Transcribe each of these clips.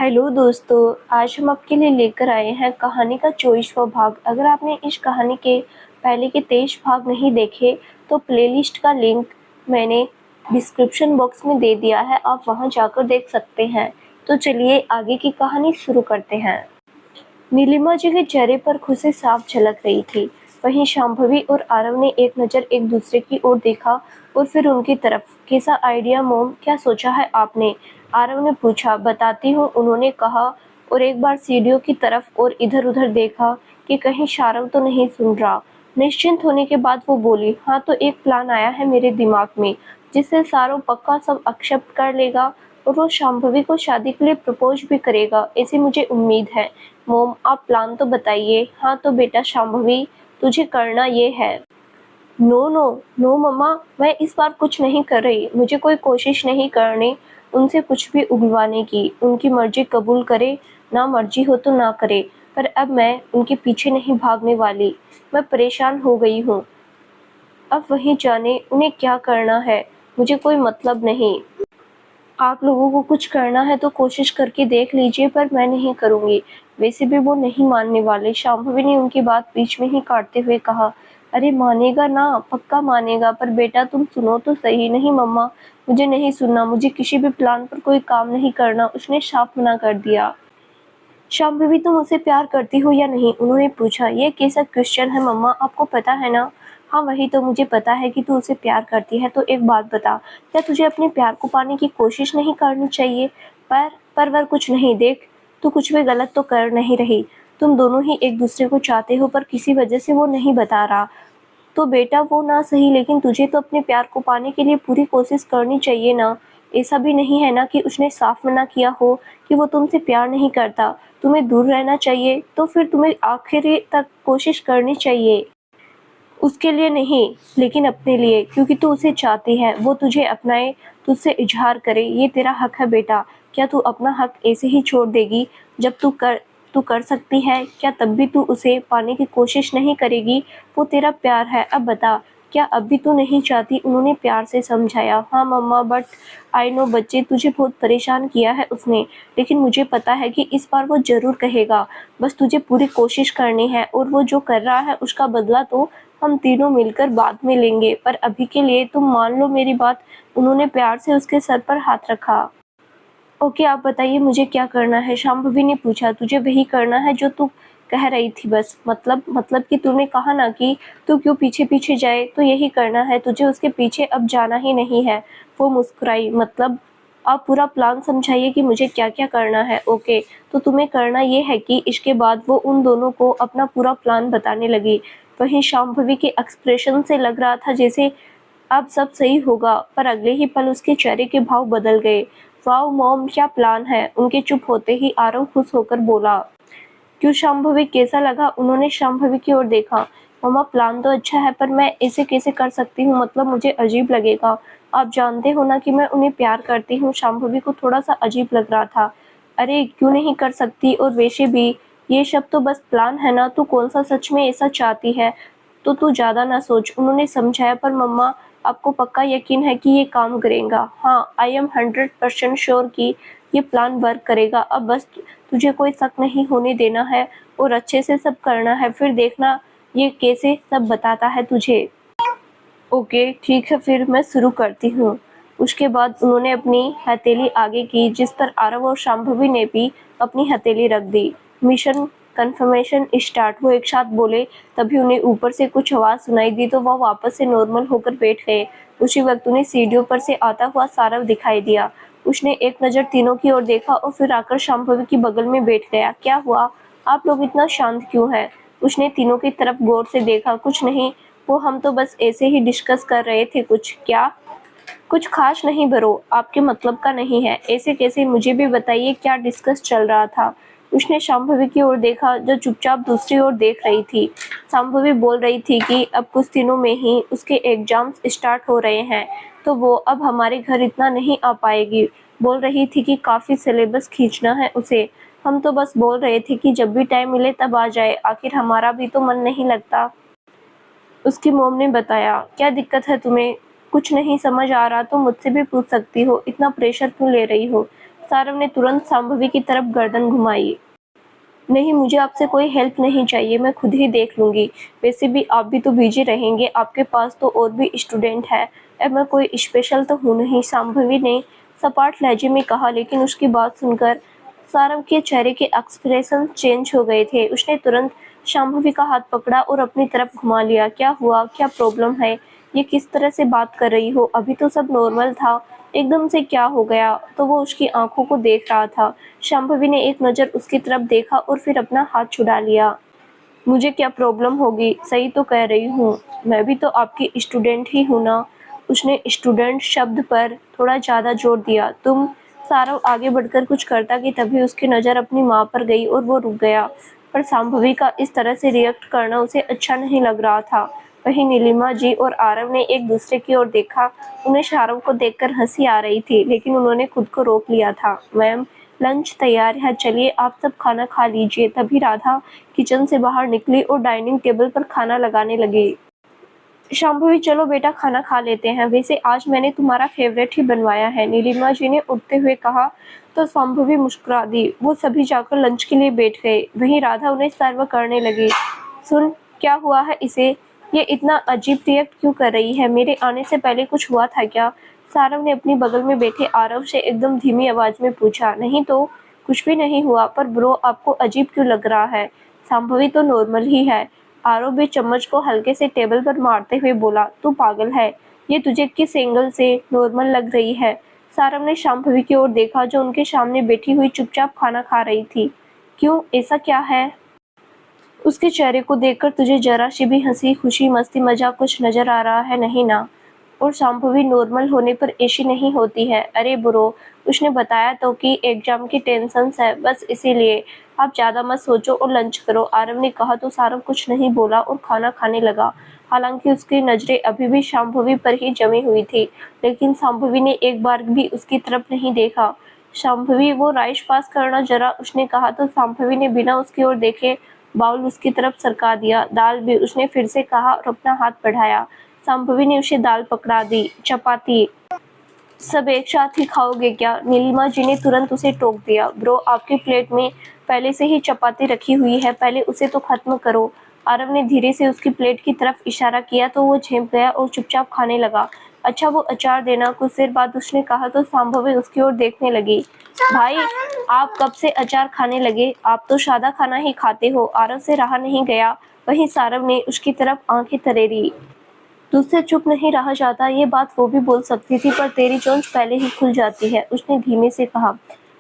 Hello दोस्तों, आज हम आपके लिए लेकर आए हैं कहानी का 24वां भाग। अगर आपने इस कहानी के पहले के 23 भाग नहीं देखे तो प्लेलिस्ट का लिंक मैंने डिस्क्रिप्शन बॉक्स में दे दिया है, आप वहां जाकर देख सकते हैं। तो चलिए आगे की कहानी शुरू करते हैं। नीलिमा जी के चेहरे पर खुशी साफ झलक रही थी। वहीं शांभवी और आरव ने एक नज़र एक दूसरे की ओर देखा और फिर उनकी तरफ। कैसा आइडिया मोम, क्या सोचा है आपने? आरव ने पूछा। बताती हूँ, उन्होंने कहा और एक बार सीढ़ियों की तरफ और इधर उधर देखा कि कहीं शारव तो नहीं सुन रहा। निश्चिंत होने के बाद वो बोली, हाँ तो एक प्लान आया है मेरे दिमाग में, जिससे सारों पक्का सब एक्सेप्ट कर लेगा और वो शांभवी को शादी के लिए प्रपोज भी करेगा, ऐसी मुझे उम्मीद है। मोम, आप प्लान तो बताइए। हाँ तो बेटा शांभवी, तुझे करना ये है। नो नो नो मम्मा, मैं इस बार कुछ नहीं कर रही। मुझे कोई कोशिश नहीं करनी उनसे कुछ भी उगलवाने की। उनकी मर्जी कबूल करे, ना मर्जी हो तो ना करे, पर अब मैं उनके पीछे नहीं भागने वाली। मैं परेशान हो गई हूँ। अब वहीं जाने उन्हें क्या करना है, मुझे कोई मतलब नहीं। आप लोगों को कुछ करना है तो कोशिश करके देख लीजिए, पर मैं नहीं करूँगी। वैसे भी वो नहीं मानने वाले। शांभवी ने उनकी बात बीच में ही काटते हुए कहा, अरे मानेगा ना, पक्का मानेगा, पर बेटा तुम सुनो तो सही। नहीं मम्मा, मुझे नहीं सुनना, मुझे किसी भी प्लान पर कोई काम नहीं करना, उसने साफ मना कर दिया। शांभवी, तुम उसे प्यार करती हो या नहीं? उन्होंने पूछा। ये कैसा क्वेश्चन है मम्मा, आपको पता है ना? हाँ वही तो, मुझे पता है कि तू उसे प्यार करती है। तो एक बात बता, क्या तुझे अपने प्यार को पाने की कोशिश नहीं करनी चाहिए? पर कुछ नहीं, देख तू कुछ भी गलत तो कर नहीं रही। तुम दोनों ही एक दूसरे को चाहते हो, पर किसी वजह से वो नहीं बता रहा। तो बेटा वो ना सही, लेकिन तुझे तो अपने प्यार को पाने के लिए पूरी कोशिश करनी चाहिए ना। ऐसा भी नहीं है ना कि उसने साफ मना किया हो कि वो तुमसे प्यार नहीं करता। तुम्हें दूर रहना चाहिए, तो फिर तुम्हें आखिरी तक कोशिश करनी चाहिए। उसके लिए नहीं, लेकिन अपने लिए, क्योंकि तू उसे चाहती है, वो तुझे अपनाए, तुझसे इजहार करे, ये तेरा हक है बेटा। क्या तू अपना हक ऐसे ही छोड़ देगी? जब तू कर सकती है, क्या तब भी तू उसे पाने की कोशिश नहीं करेगी? वो तेरा प्यार है। अब बता, क्या अब भी तू नहीं चाहती? उन्होंने प्यार से समझाया। हाँ मम्मा, बट आई नो बच्चे, तुझे बहुत परेशान किया है उसने, लेकिन मुझे पता है कि इस बार वो जरूर कहेगा। बस तुझे पूरी कोशिश करनी है, और वो जो कर रहा है उसका बदला तो हम तीनों मिलकर बाद में लेंगे, पर अभी के लिए तुम मान लो मेरी बात। उन्होंने प्यार से उसके सर पर हाथ रखा। ओके, आप बताइए मुझे क्या करना है? शांभवी ने पूछा। तुझे वही करना है जो तू कह रही थी बस। मतलब कि तूने कहा ना कि तू क्यों पीछे पीछे जाए, तो यही करना है तुझे, उसके पीछे अब जाना ही नहीं है। वो मुस्कुराई। मतलब आप पूरा प्लान समझाइए कि मुझे क्या क्या करना है। ओके, तो तुम्हें करना ये है कि इसके बाद वो उन दोनों को अपना पूरा प्लान बताने लगी। वहीं शांभवी के एक्सप्रेशन से लग रहा था जैसे अब सब सही होगा, पर अगले ही पल उसके चेहरे के भाव बदल गए। वाओ मॉम, क्या प्लान है? उनके चुप होते ही आरव खुश होकर बोला। क्यों शांभवी, कैसा लगा? उन्होंने शांभवी की ओर देखा। मम्मा प्लान तो अच्छा है, पर मैं ऐसे कैसे कर सकती हूँ? मतलब मुझे अजीब लगेगा। आप जानते हो ना कि मैं उन्हें प्यार करती हूँ। शांभवी को थोड़ा सा अजीब लग रहा था। अरे क्यों नहीं कर सकती, और वैसे भी ये सब तो बस प्लान है ना, तू कौन सा सच में ऐसा चाहती है? तो तू ज्यादा ना सोच, उन्होंने समझाया। पर मम्मा, आपको पक्का यकीन है कि ये काम करेगा? हाँ, आई एम 100% श्योर कि ये प्लान वर्क करेगा। अब बस तुझे कोई शक नहीं होने देना है और अच्छे से सब करना है, फिर देखना ये कैसे सब बताता है तुझे। ओके ठीक है, फिर मैं शुरू करती हूँ। उसके बाद उन्होंने अपनी हथेली आगे की, जिस पर आरव और शांभवी ने भी अपनी हथेली रख दी। मिशन कन्फर्मेशन स्टार्ट, वो एक साथ बोले। तभी उन्हें ऊपर से कुछ आवाज सुनाई दी, तो वह वापस से नॉर्मल होकर बैठ गए। उसी वक्त उन्हें सीढ़ियों पर से आता हुआ सारव दिखाई दिया। उसने एक नज़र तीनों की ओर देखा और फिर आकर शांभवी की बगल में बैठ गया। क्या हुआ, आप लोग इतना शांत क्यों हैं? उसने तीनों की तरफ गौर से देखा। कुछ नहीं, वो हम तो बस ऐसे ही डिस्कस कर रहे थे कुछ। क्या? कुछ खास नहीं ब्रो, आपके मतलब का नहीं है। ऐसे कैसे, मुझे भी बताइए क्या डिस्कस चल रहा था? उसने शांभवी की ओर देखा, जो चुपचाप दूसरी ओर देख रही थी। शांभवी बोल रही थी कि अब कुछ दिनों में ही उसके एग्जाम्स स्टार्ट हो रहे हैं, तो वो अब हमारे घर इतना नहीं आ पाएगी। बोल रही थी कि काफ़ी सिलेबस खींचना है उसे। हम तो बस बोल रहे थे कि जब भी टाइम मिले तब आ जाए, आखिर हमारा भी तो मन नहीं लगता। उसकी मॉम ने बताया। क्या दिक्कत है तुम्हें? कुछ नहीं समझ आ रहा तो मुझसे भी पूछ सकती हो, इतना प्रेशर क्यों ले रही हो? सारव ने तुरंत शांभवी की तरफ गर्दन घुमाई। नहीं, मुझे आपसे कोई हेल्प नहीं चाहिए, मैं खुद ही देख लूँगी। वैसे भी आप भी तो बिजी रहेंगे, आपके पास तो और भी स्टूडेंट हैं। अब मैं कोई स्पेशल तो हूँ नहीं, शांभवी ने सपाट लहजे में कहा। लेकिन उसकी बात सुनकर सारव के चेहरे के एक्सप्रेशन चेंज हो गए थे। उसने तुरंत शांभवी का हाथ पकड़ा और अपनी तरफ घुमा लिया। क्या हुआ? क्या प्रॉब्लम है? ये किस तरह से बात कर रही हो? अभी तो सब नॉर्मल था, एकदम से क्या हो गया? तो वो उसकी आंखों को देख रहा था। शांभवी ने एक नज़र उसकी तरफ देखा और फिर अपना हाथ छुड़ा लिया। मुझे क्या प्रॉब्लम होगी? सही तो कह रही हूँ, मैं भी तो आपकी स्टूडेंट ही हूँ ना। उसने स्टूडेंट शब्द पर थोड़ा ज़्यादा जोर दिया। तुम। सारव आगे बढ़कर कुछ करता कि तभी उसकी नज़र अपनी माँ पर गई और वो रुक गया। पर शांभवी का इस तरह से रिएक्ट करना उसे अच्छा नहीं लग रहा था। वहीं नीलिमा जी और आरव ने एक दूसरे की ओर देखा। उन्हें शाहरुख को देखकर हंसी आ रही थी, लेकिन उन्होंने खुद को रोक लिया था। मैम, लंच तैयार है, चलिए आप सब खाना खा लीजिए। तभी राधा किचन से बाहर निकली और डाइनिंग टेबल पर खाना लगाने लगी। शांभवी, चलो बेटा खाना खा लेते हैं, वैसे आज मैंने तुम्हारा फेवरेट ही बनवाया है, नीलिमा जी ने उठते हुए कहा। तो शांभवी मुस्कुरा दी। वो सभी जाकर लंच के लिए बैठ गए। वहीं राधा उन्हें सर्व करने लगी। सुन, क्या हुआ है इसे? ये इतना अजीब रिएक्ट क्यों कर रही है? मेरे आने से पहले कुछ हुआ था क्या? सारव ने अपनी बगल में बैठे आरव से एकदम धीमी आवाज में पूछा। नहीं तो कुछ भी नहीं हुआ, पर ब्रो आपको अजीब क्यों लग रहा है? शांभवी तो नॉर्मल ही है। आरव भी चम्मच को हल्के से टेबल पर मारते हुए बोला। तू पागल है, ये तुझे किस एंगल से नॉर्मल लग रही है? सारव ने शांभवी की ओर देखा, जो उनके सामने बैठी हुई चुपचाप खाना खा रही थी। क्यों, ऐसा क्या है? उसके चेहरे को देखकर तुझे जरा सी भी हंसी, खुशी, मस्ती, मजाक कुछ नजर आ रहा है? नहीं ना? और शांभवी नॉर्मल होने पर ऐसी नहीं होती है। अरे ब्रो, उसने बताया तो कि एग्जाम की टेंशन है, बस इसीलिए। आप ज्यादा मत सोचो और लंच करो, आरव ने कहा। तो सारव कुछ नहीं बोला और खाना खाने लगा। हालांकि उसकी नजरें अभी भी शांभवी पर ही जमी हुई थी, लेकिन शांभवी ने एक बार भी उसकी तरफ नहीं देखा। शांभवी, वो राइस पास करना जरा, उसने कहा। तो शांभवी ने बिना उसकी ओर देखे बाउल उसकी तरफ सरका दिया। दाल भी, उसने फिर से कहा और अपना हाथ बढ़ाया। शांभवी ने उसे दाल पकड़ा दी। चपाती सब एक साथ ही खाओगे क्या? नीलिमा जी ने तुरंत उसे टोक दिया। ब्रो, आपकी प्लेट में पहले से ही चपाती रखी हुई है, पहले उसे तो खत्म करो। आरव ने धीरे से उसकी प्लेट की तरफ इशारा किया तो वो झेप गया और चुपचाप खाने लगा। अच्छा, वो अचार देना, कुछ देर बाद उसने कहा। तो शांभवी उसकी ओर देखने लगी। भाई, आप कब से अचार खाने लगे? आप तो सादा खाना ही खाते हो। आरव से रहा नहीं गया। वहीं सारव ने उसकी तरफ आंखें तरेरी। तुझसे चुप नहीं रहा जाता, ये बात वो भी बोल सकती थी, पर तेरी चोंच पहले ही खुल जाती है, उसने धीमे से कहा।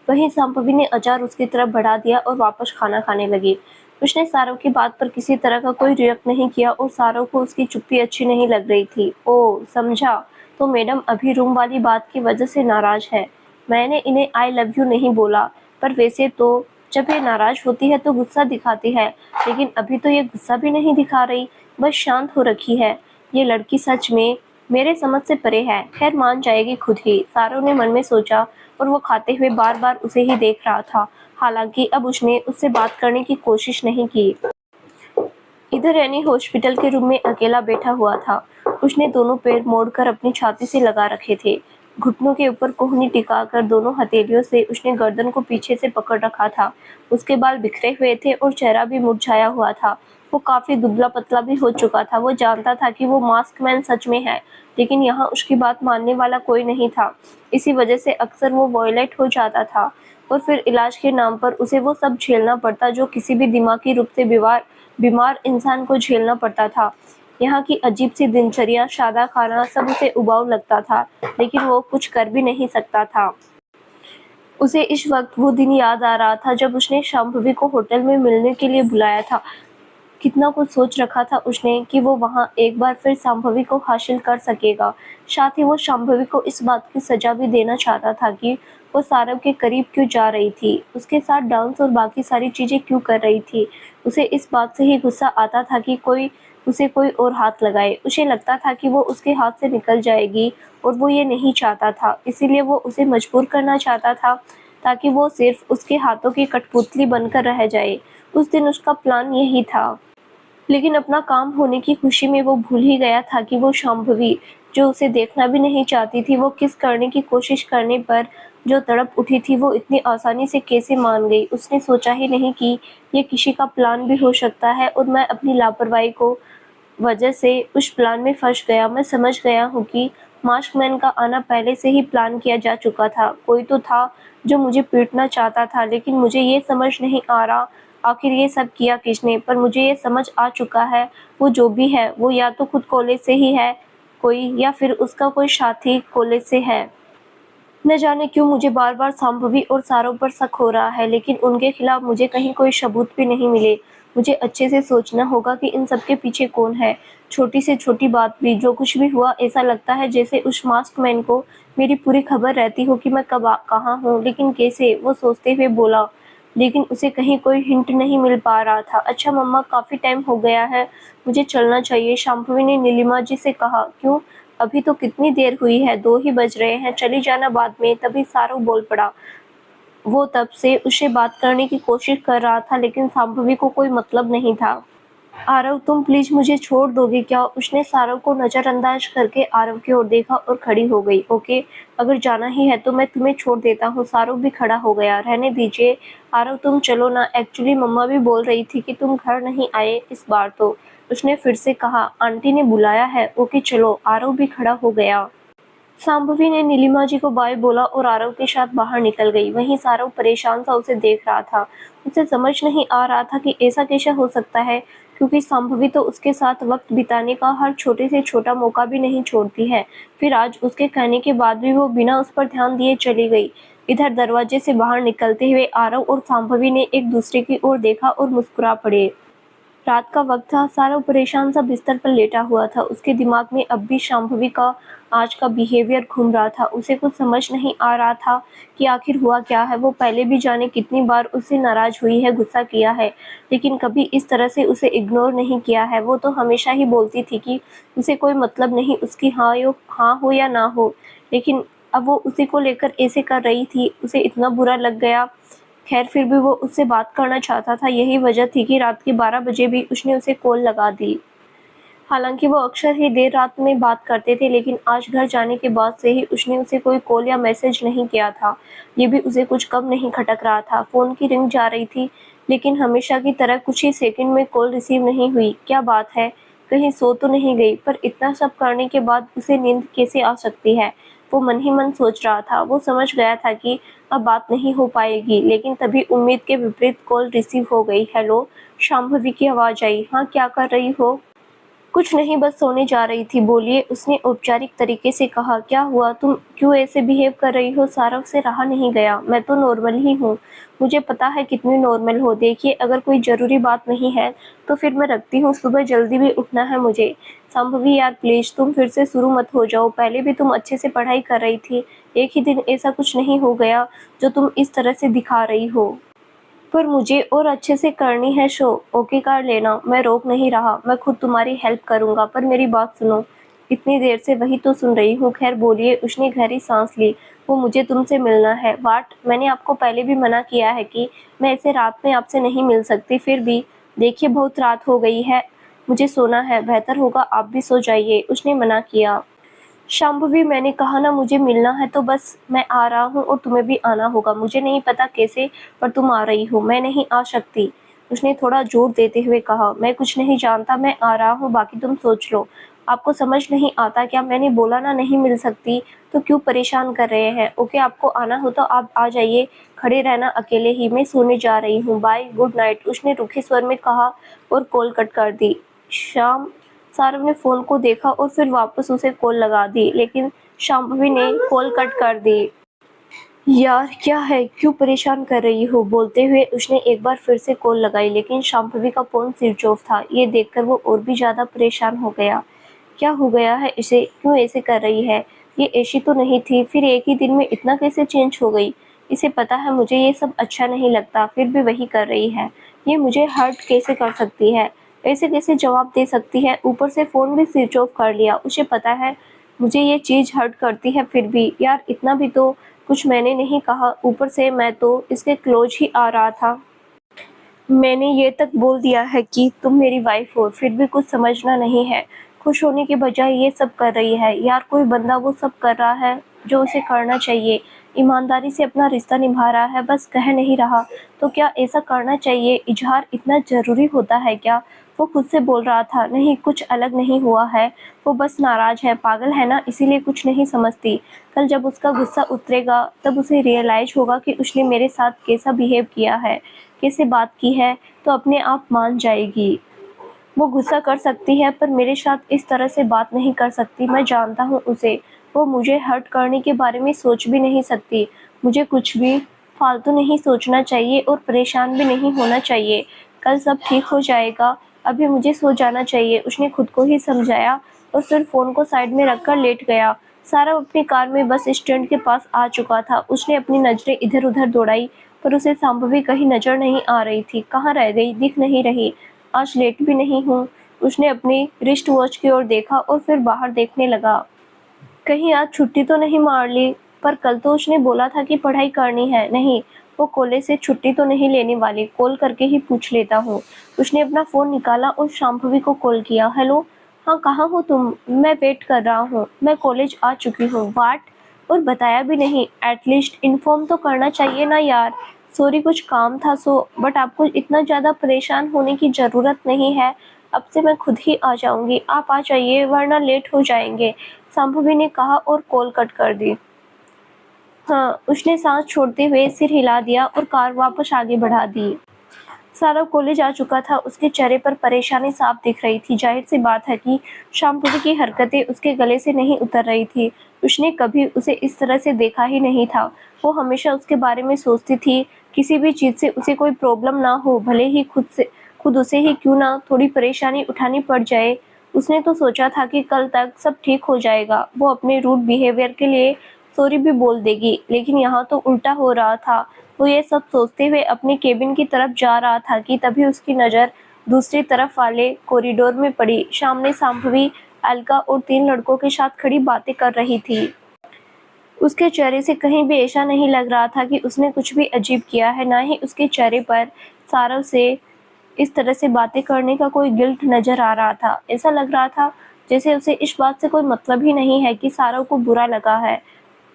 वहीं शांभवी ने अचार उसकी तरफ बढ़ा दिया और वापस खाना खाने लगी। उसने सारव की बात पर किसी तरह का कोई रिएक्ट नहीं किया और सारव को उसकी चुप्पी अच्छी नहीं लग रही थी। ओह, समझा। तो मैडम अभी रूम वाली बात की वजह से नाराज है। मैंने इन्हें आई लव यू नहीं बोला, पर वैसे तो जब ये नाराज होती है तो गुस्सा दिखाती है, लेकिन अभी तो ये गुस्सा भी नहीं दिखा रही, बस शांत हो रखी है। ये लड़की सच में मेरे समझ से परे है। खैर, मान जाएगी खुद ही, सारव ने मन में सोचा। और वो खाते हुए बार बार उसे ही देख रहा था। हालांकि अब उसने उससे बात करने की कोशिश नहीं की। इधर रैनी हॉस्पिटल के रूम में अकेला बैठा हुआ था। उसने दोनों पैर मोड़कर अपनी छाती से लगा रखे थे। घुटनों के ऊपर कोहनी टिकाकर दोनों हथेलियों से उसने गर्दन को पीछे से पकड़ रखा था। उसके बाल बिखरे हुए थे और चेहरा भी मुरझाया हुआ था। वो काफी दुबला पतला भी हो चुका था। वो जानता था कि वो मास्क मैन सच में है, लेकिन यहाँ उसकी बात मानने वाला कोई नहीं था। इसी वजह से अक्सर वो वॉयलेट हो जाता था और फिर इलाज के नाम पर उसे वो सब झेलना पड़ता जो किसी भी दिमागी रूप से बीमार इंसान को झेलना पड़ता था। यहाँ की अजीब सी दिनचर्या, सादा खाना, सब उसे उबाऊ लगता था, लेकिन वो कुछ कर भी नहीं सकता था। उसे इस वक्त वो दिन याद आ रहा था जब उसने शांभवी को होटल में मिलने के लिए बुलाया था। कितना कुछ सोच रखा था उसने कि वो वहाँ एक बार फिर शांभवी को हासिल कर सकेगा। साथ ही वो शांभवी को इस बात की सजा भी देना चाहता था कि वो सारव के करीब क्यों जा रही थी, उसके साथ डांस और बाकी सारी चीजें क्यों कर रही थी। उसे इस बात से ही गुस्सा आता था कि उसे कोई और हाथ लगाए। उसे लगता था कि वो उसके हाथ से निकल जाएगी और वो ये नहीं चाहता था, इसीलिए वो उसे मजबूर करना चाहता था ताकि वो सिर्फ उसके हाथों की कठपुतली बनकर रह जाए। उस दिन उसका प्लान यही था, लेकिन अपना काम होने की खुशी में वो भूल ही गया था कि वो शांभवी, जो उसे देखना भी नहीं चाहती थी, वो किस करने की कोशिश करने पर जो तड़प उठी थी वो इतनी आसानी से कैसे मान गई। उसने सोचा ही नहीं कि ये किसी का प्लान भी हो सकता है और मैं अपनी लापरवाही को वजह से उस प्लान में फंस गया। मैं समझ गया हूँ कि मास्कमैन का आना पहले से ही प्लान किया जा चुका था। कोई तो था जो मुझे पीटना चाहता था, लेकिन मुझे ये समझ नहीं आ रहा आखिर ये सब किया किसने। पर मुझे ये समझ आ चुका है, वो जो भी है वो या तो खुद कॉलेज से ही है कोई, या फिर उसका कोई साथी कॉलेज से है। न जाने क्यों मुझे बार-बार शांभवी और सारों पर शक हो रहा है, लेकिन उनके खिलाफ मुझे कहीं कोई सबूत भी नहीं मिले। मुझे अच्छे से सोचना होगा कि इन सब के पीछे कौन है। छोटी से छोटी बात भी, जो कुछ भी हुआ, ऐसा लगता है जैसे उस मास्कमैन को मेरी पूरी खबर रहती हो कि मैं कब कहाँ हूँ। लेकिन कैसे, वो सोचते हुए बोला, लेकिन उसे कहीं कोई हिंट नहीं मिल पा रहा था। अच्छा मम्मा, काफ़ी टाइम हो गया है, मुझे चलना चाहिए, शांभवी ने नीलिमा जी से कहा। क्यों? अभी तो कितनी देर हुई है, 2 ही बज रहे हैं, चली जाना बाद में। तभी सारू बोल पड़ा। वो तब से उससे बात करने की कोशिश कर रहा था, लेकिन शांभवी को कोई मतलब नहीं था। आरव, तुम प्लीज मुझे छोड़ दोगे क्या? उसने सारव को नजरअंदाज करके आरव की ओर देखा और खड़ी हो गई। ओके, अगर जाना ही है तो मैं तुम्हें छोड़ देता हूँ। सारव भी खड़ा हो गया। रहने दीजिए आरव, तुम चलो ना। एक्चुअली मम्मा भी बोल रही थी कि तुम घर नहीं आए इस बार तो। उसने फिर से कहा, आंटी ने बुलाया है। ओके चलो। आरव भी खड़ा हो गया। शांभवी ने नीलिमा जी को बाय बोला और आरव के साथ बाहर निकल गई। वहीं सारव परेशान सा उसे देख रहा था। उसे समझ नहीं आ रहा था कि ऐसा कैसे हो सकता है, क्योंकि शांभवी तो उसके साथ वक्त बिताने का हर छोटे से छोटा मौका भी नहीं छोड़ती है। फिर आज उसके कहने के बाद भी वो बिना उस पर ध्यान दिए चली गई। इधर दरवाजे से बाहर निकलते हुए आरव और शांभवी ने एक दूसरे की ओर देखा और मुस्कुरा पड़े। रात का वक्त था। सारव परेशान सा बिस्तर पर लेटा हुआ था। उसके दिमाग में अब भी शांभवी का आज का बिहेवियर घूम रहा था। उसे कुछ समझ नहीं आ रहा था कि आखिर हुआ क्या है। वो पहले भी जाने कितनी बार उससे नाराज हुई है, गुस्सा किया है, लेकिन कभी इस तरह से उसे इग्नोर नहीं किया है। वो तो हमेशा ही बोलती थी कि उसे कोई मतलब नहीं उसकी हाँ हो या ना हो, लेकिन अब वो उसी को लेकर ऐसे कर रही थी। उसे इतना बुरा लग गया। खैर, फिर भी वो उससे बात करना चाहता था। यही वजह थी कि रात के 12 बजे भी उसने उसे कॉल लगा दी। हालांकि वो अक्सर ही देर रात में बात करते थे, लेकिन आज घर जाने के बाद से ही उसने उसे कोई कॉल या मैसेज नहीं किया था। ये भी उसे कुछ कम नहीं खटक रहा था। फ़ोन की रिंग जा रही थी, लेकिन हमेशा की तरह कुछ ही सेकंड में कॉल रिसीव नहीं हुई। क्या बात है, कहीं सो तो नहीं गई? पर इतना सब करने के बाद उसे नींद कैसे आ सकती है? वो मन ही मन सोच रहा था। वो समझ गया था कि अब बात नहीं हो पाएगी, लेकिन तभी उम्मीद के विपरीत कॉल रिसीव हो गई। हेलो, शांभवी की आवाज़ आई। हाँ, क्या कर रही हो? कुछ नहीं, बस सोने जा रही थी। बोलिए, उसने औपचारिक तरीके से कहा। क्या हुआ, तुम क्यों ऐसे बिहेव कर रही हो? सारव से रहा नहीं गया। मैं तो नॉर्मल ही हूँ। मुझे पता है कितनी नॉर्मल हो। देखिए, अगर कोई ज़रूरी बात नहीं है तो फिर मैं रखती हूँ, सुबह जल्दी भी उठना है मुझे। संभवी यार प्लीज़, तुम फिर से शुरू मत हो जाओ। पहले भी तुम अच्छे से पढ़ाई कर रही थी। एक ही दिन ऐसा कुछ नहीं हो गया जो तुम इस तरह से दिखा रही हो। पर मुझे और अच्छे से करनी है शो। ओके कर लेना, मैं रोक नहीं रहा। मैं खुद तुम्हारी हेल्प करूँगा, पर मेरी बात सुनो। इतनी देर से वही तो सुन रही हूँ। खैर बोलिए। उसने गहरी सांस ली। वो मुझे तुमसे मिलना है। वाट, मैंने आपको पहले भी मना किया है कि मैं ऐसे रात में आपसे नहीं मिल सकती। फिर भी देखिए, बहुत रात हो गई है, मुझे सोना है। बेहतर होगा आप भी सो जाइए। उसने मना किया। शांभवी, मैंने कहा ना, मुझे मिलना है तो बस मैं आ रहा हूँ और तुम्हें भी आना होगा। मुझे नहीं पता कैसे, पर तुम आ रही हो। मैं नहीं आ सकती, उसने थोड़ा जोर देते हुए कहा। मैं कुछ नहीं जानता, मैं आ रहा हूँ, बाकी तुम सोच लो। आपको समझ नहीं आता क्या? मैंने बोला ना नहीं मिल सकती, तो क्यों परेशान कर रहे हैं? ओके, आपको आना हो तो आप आ जाइए, खड़े रहना अकेले ही। मैं सोने जा रही हूँ, बाय, गुड नाइट, उसने रूखे स्वर में कहा और कॉल कट कर दी। शाम सारव ने फ़ोन को देखा और फिर वापस उसे कॉल लगा दी, लेकिन शांभवी ने कॉल कट कर दी। यार क्या है, क्यों परेशान कर रही हो? बोलते हुए उसने एक बार फिर से कॉल लगाई, लेकिन शांभवी का फ़ोन स्विच ऑफ था। ये देखकर वो और भी ज़्यादा परेशान हो गया। क्या हो गया है इसे? क्यों ऐसे कर रही है? ये ऐसी तो नहीं थी, फिर एक ही दिन में इतना कैसे चेंज हो गई? इसे पता है मुझे ये सब अच्छा नहीं लगता, फिर भी वही कर रही है। ये मुझे हर्ट कैसे कर सकती है? ऐसे कैसे जवाब दे सकती है? ऊपर से फ़ोन भी स्विच ऑफ कर लिया। उसे पता है मुझे ये चीज़ हर्ट करती है, फिर भी यार इतना भी तो कुछ मैंने नहीं कहा। ऊपर से मैं तो इसके क्लोज ही आ रहा था। मैंने ये तक बोल दिया है कि तुम मेरी वाइफ हो, फिर भी कुछ समझना नहीं है। खुश होने के बजाय ये सब कर रही है। यार कोई बंदा वो सब कर रहा है जो उसे करना चाहिए, ईमानदारी से अपना रिश्ता निभा रहा है, बस कह नहीं रहा। तो क्या ऐसा करना चाहिए? इजहार इतना ज़रूरी होता है क्या? वो खुद से बोल रहा था, नहीं कुछ अलग नहीं हुआ है, वो बस नाराज़ है, पागल है ना, इसीलिए कुछ नहीं समझती। कल जब उसका गुस्सा उतरेगा तब उसे रियलाइज़ होगा कि उसने मेरे साथ कैसा बिहेव किया है, कैसे बात की है, तो अपने आप मान जाएगी। वो गुस्सा कर सकती है पर मेरे साथ इस तरह से बात नहीं कर सकती, मैं जानता हूँ उसे। वो मुझे हर्ट करने के बारे में सोच भी नहीं सकती। मुझे कुछ भी फालतू नहीं सोचना चाहिए और परेशान भी नहीं होना चाहिए। कल सब ठीक हो जाएगा, अभी मुझे सो जाना चाहिए, उसने खुद को ही समझाया और फिर फ़ोन को साइड में रखकर लेट गया। सारा अपनी कार में बस स्टैंड के पास आ चुका था। उसने अपनी नज़रें इधर-उधर दौड़ाई पर उसे शांभवी कहीं नज़र नहीं आ रही थी। कहाँ रह गई, दिख नहीं रही। आज लेट भी नहीं हूँ। उसने अपनी रिस्ट वॉच की ओर देखा और फिर बाहर देखने लगा। कहीं आज छुट्टी तो नहीं मार ली? पर कल तो उसने बोला था कि पढ़ाई करनी है। नहीं, वो कॉलेज से छुट्टी तो नहीं लेने वाली, कॉल करके ही पूछ लेता हूँ। उसने अपना फ़ोन निकाला और शांभवी को कॉल किया। हेलो, हाँ कहाँ हो तुम? मैं वेट कर रहा हूँ, मैं कॉलेज आ चुकी हूँ। व्हाट? और बताया भी नहीं, एटलीस्ट इन्फॉर्म तो करना चाहिए ना यार। सॉरी कुछ काम था बट आपको इतना ज़्यादा परेशान होने की ज़रूरत नहीं है। अब से मैं खुद ही आ जाऊँगी, आप आ जाइए वरना लेट हो जाएंगे, शांभवी ने कहा और कॉल कट कर दी। हाँ, उसने सांस छोड़ते हुए सिर हिला दिया और कार वापस आगे बढ़ा दी। सारा कॉलेज आ चुका था, उसके चेहरे पर परेशानी साफ दिख रही थी। जाहिर सी बात है कि शांभवी की हरकतें उसके गले से नहीं उतर रही थी। उसने कभी उसे इस तरह से देखा ही नहीं था। वो हमेशा उसके बारे में सोचती थी, किसी भी चीज़ से उसे कोई प्रॉब्लम ना हो, भले ही खुद उसे ही क्यों ना थोड़ी परेशानी उठानी पड़ जाए। उसने तो सोचा था कि कल तक सब ठीक हो जाएगा, वो अपने रूड बिहेवियर के लिए सॉरी भी बोल देगी, लेकिन यहाँ तो उल्टा हो रहा था। वो ये सब सोचते हुए अपने केबिन की तरफ जा रहा था कि तभी उसकी नज़र दूसरी तरफ वाले कॉरिडोर में पड़ी। सामने शांभवी अलका और 3 लड़कों के साथ खड़ी बातें कर रही थी। उसके चेहरे से कहीं भी ऐसा नहीं लग रहा था कि उसने कुछ भी अजीब किया है, ना ही उसके चेहरे पर सारा से इस तरह से बातें करने का कोई गिल्ट नज़र आ रहा था। ऐसा लग रहा था जैसे उसे इस बात से कोई मतलब ही नहीं है कि सारा को बुरा लगा है।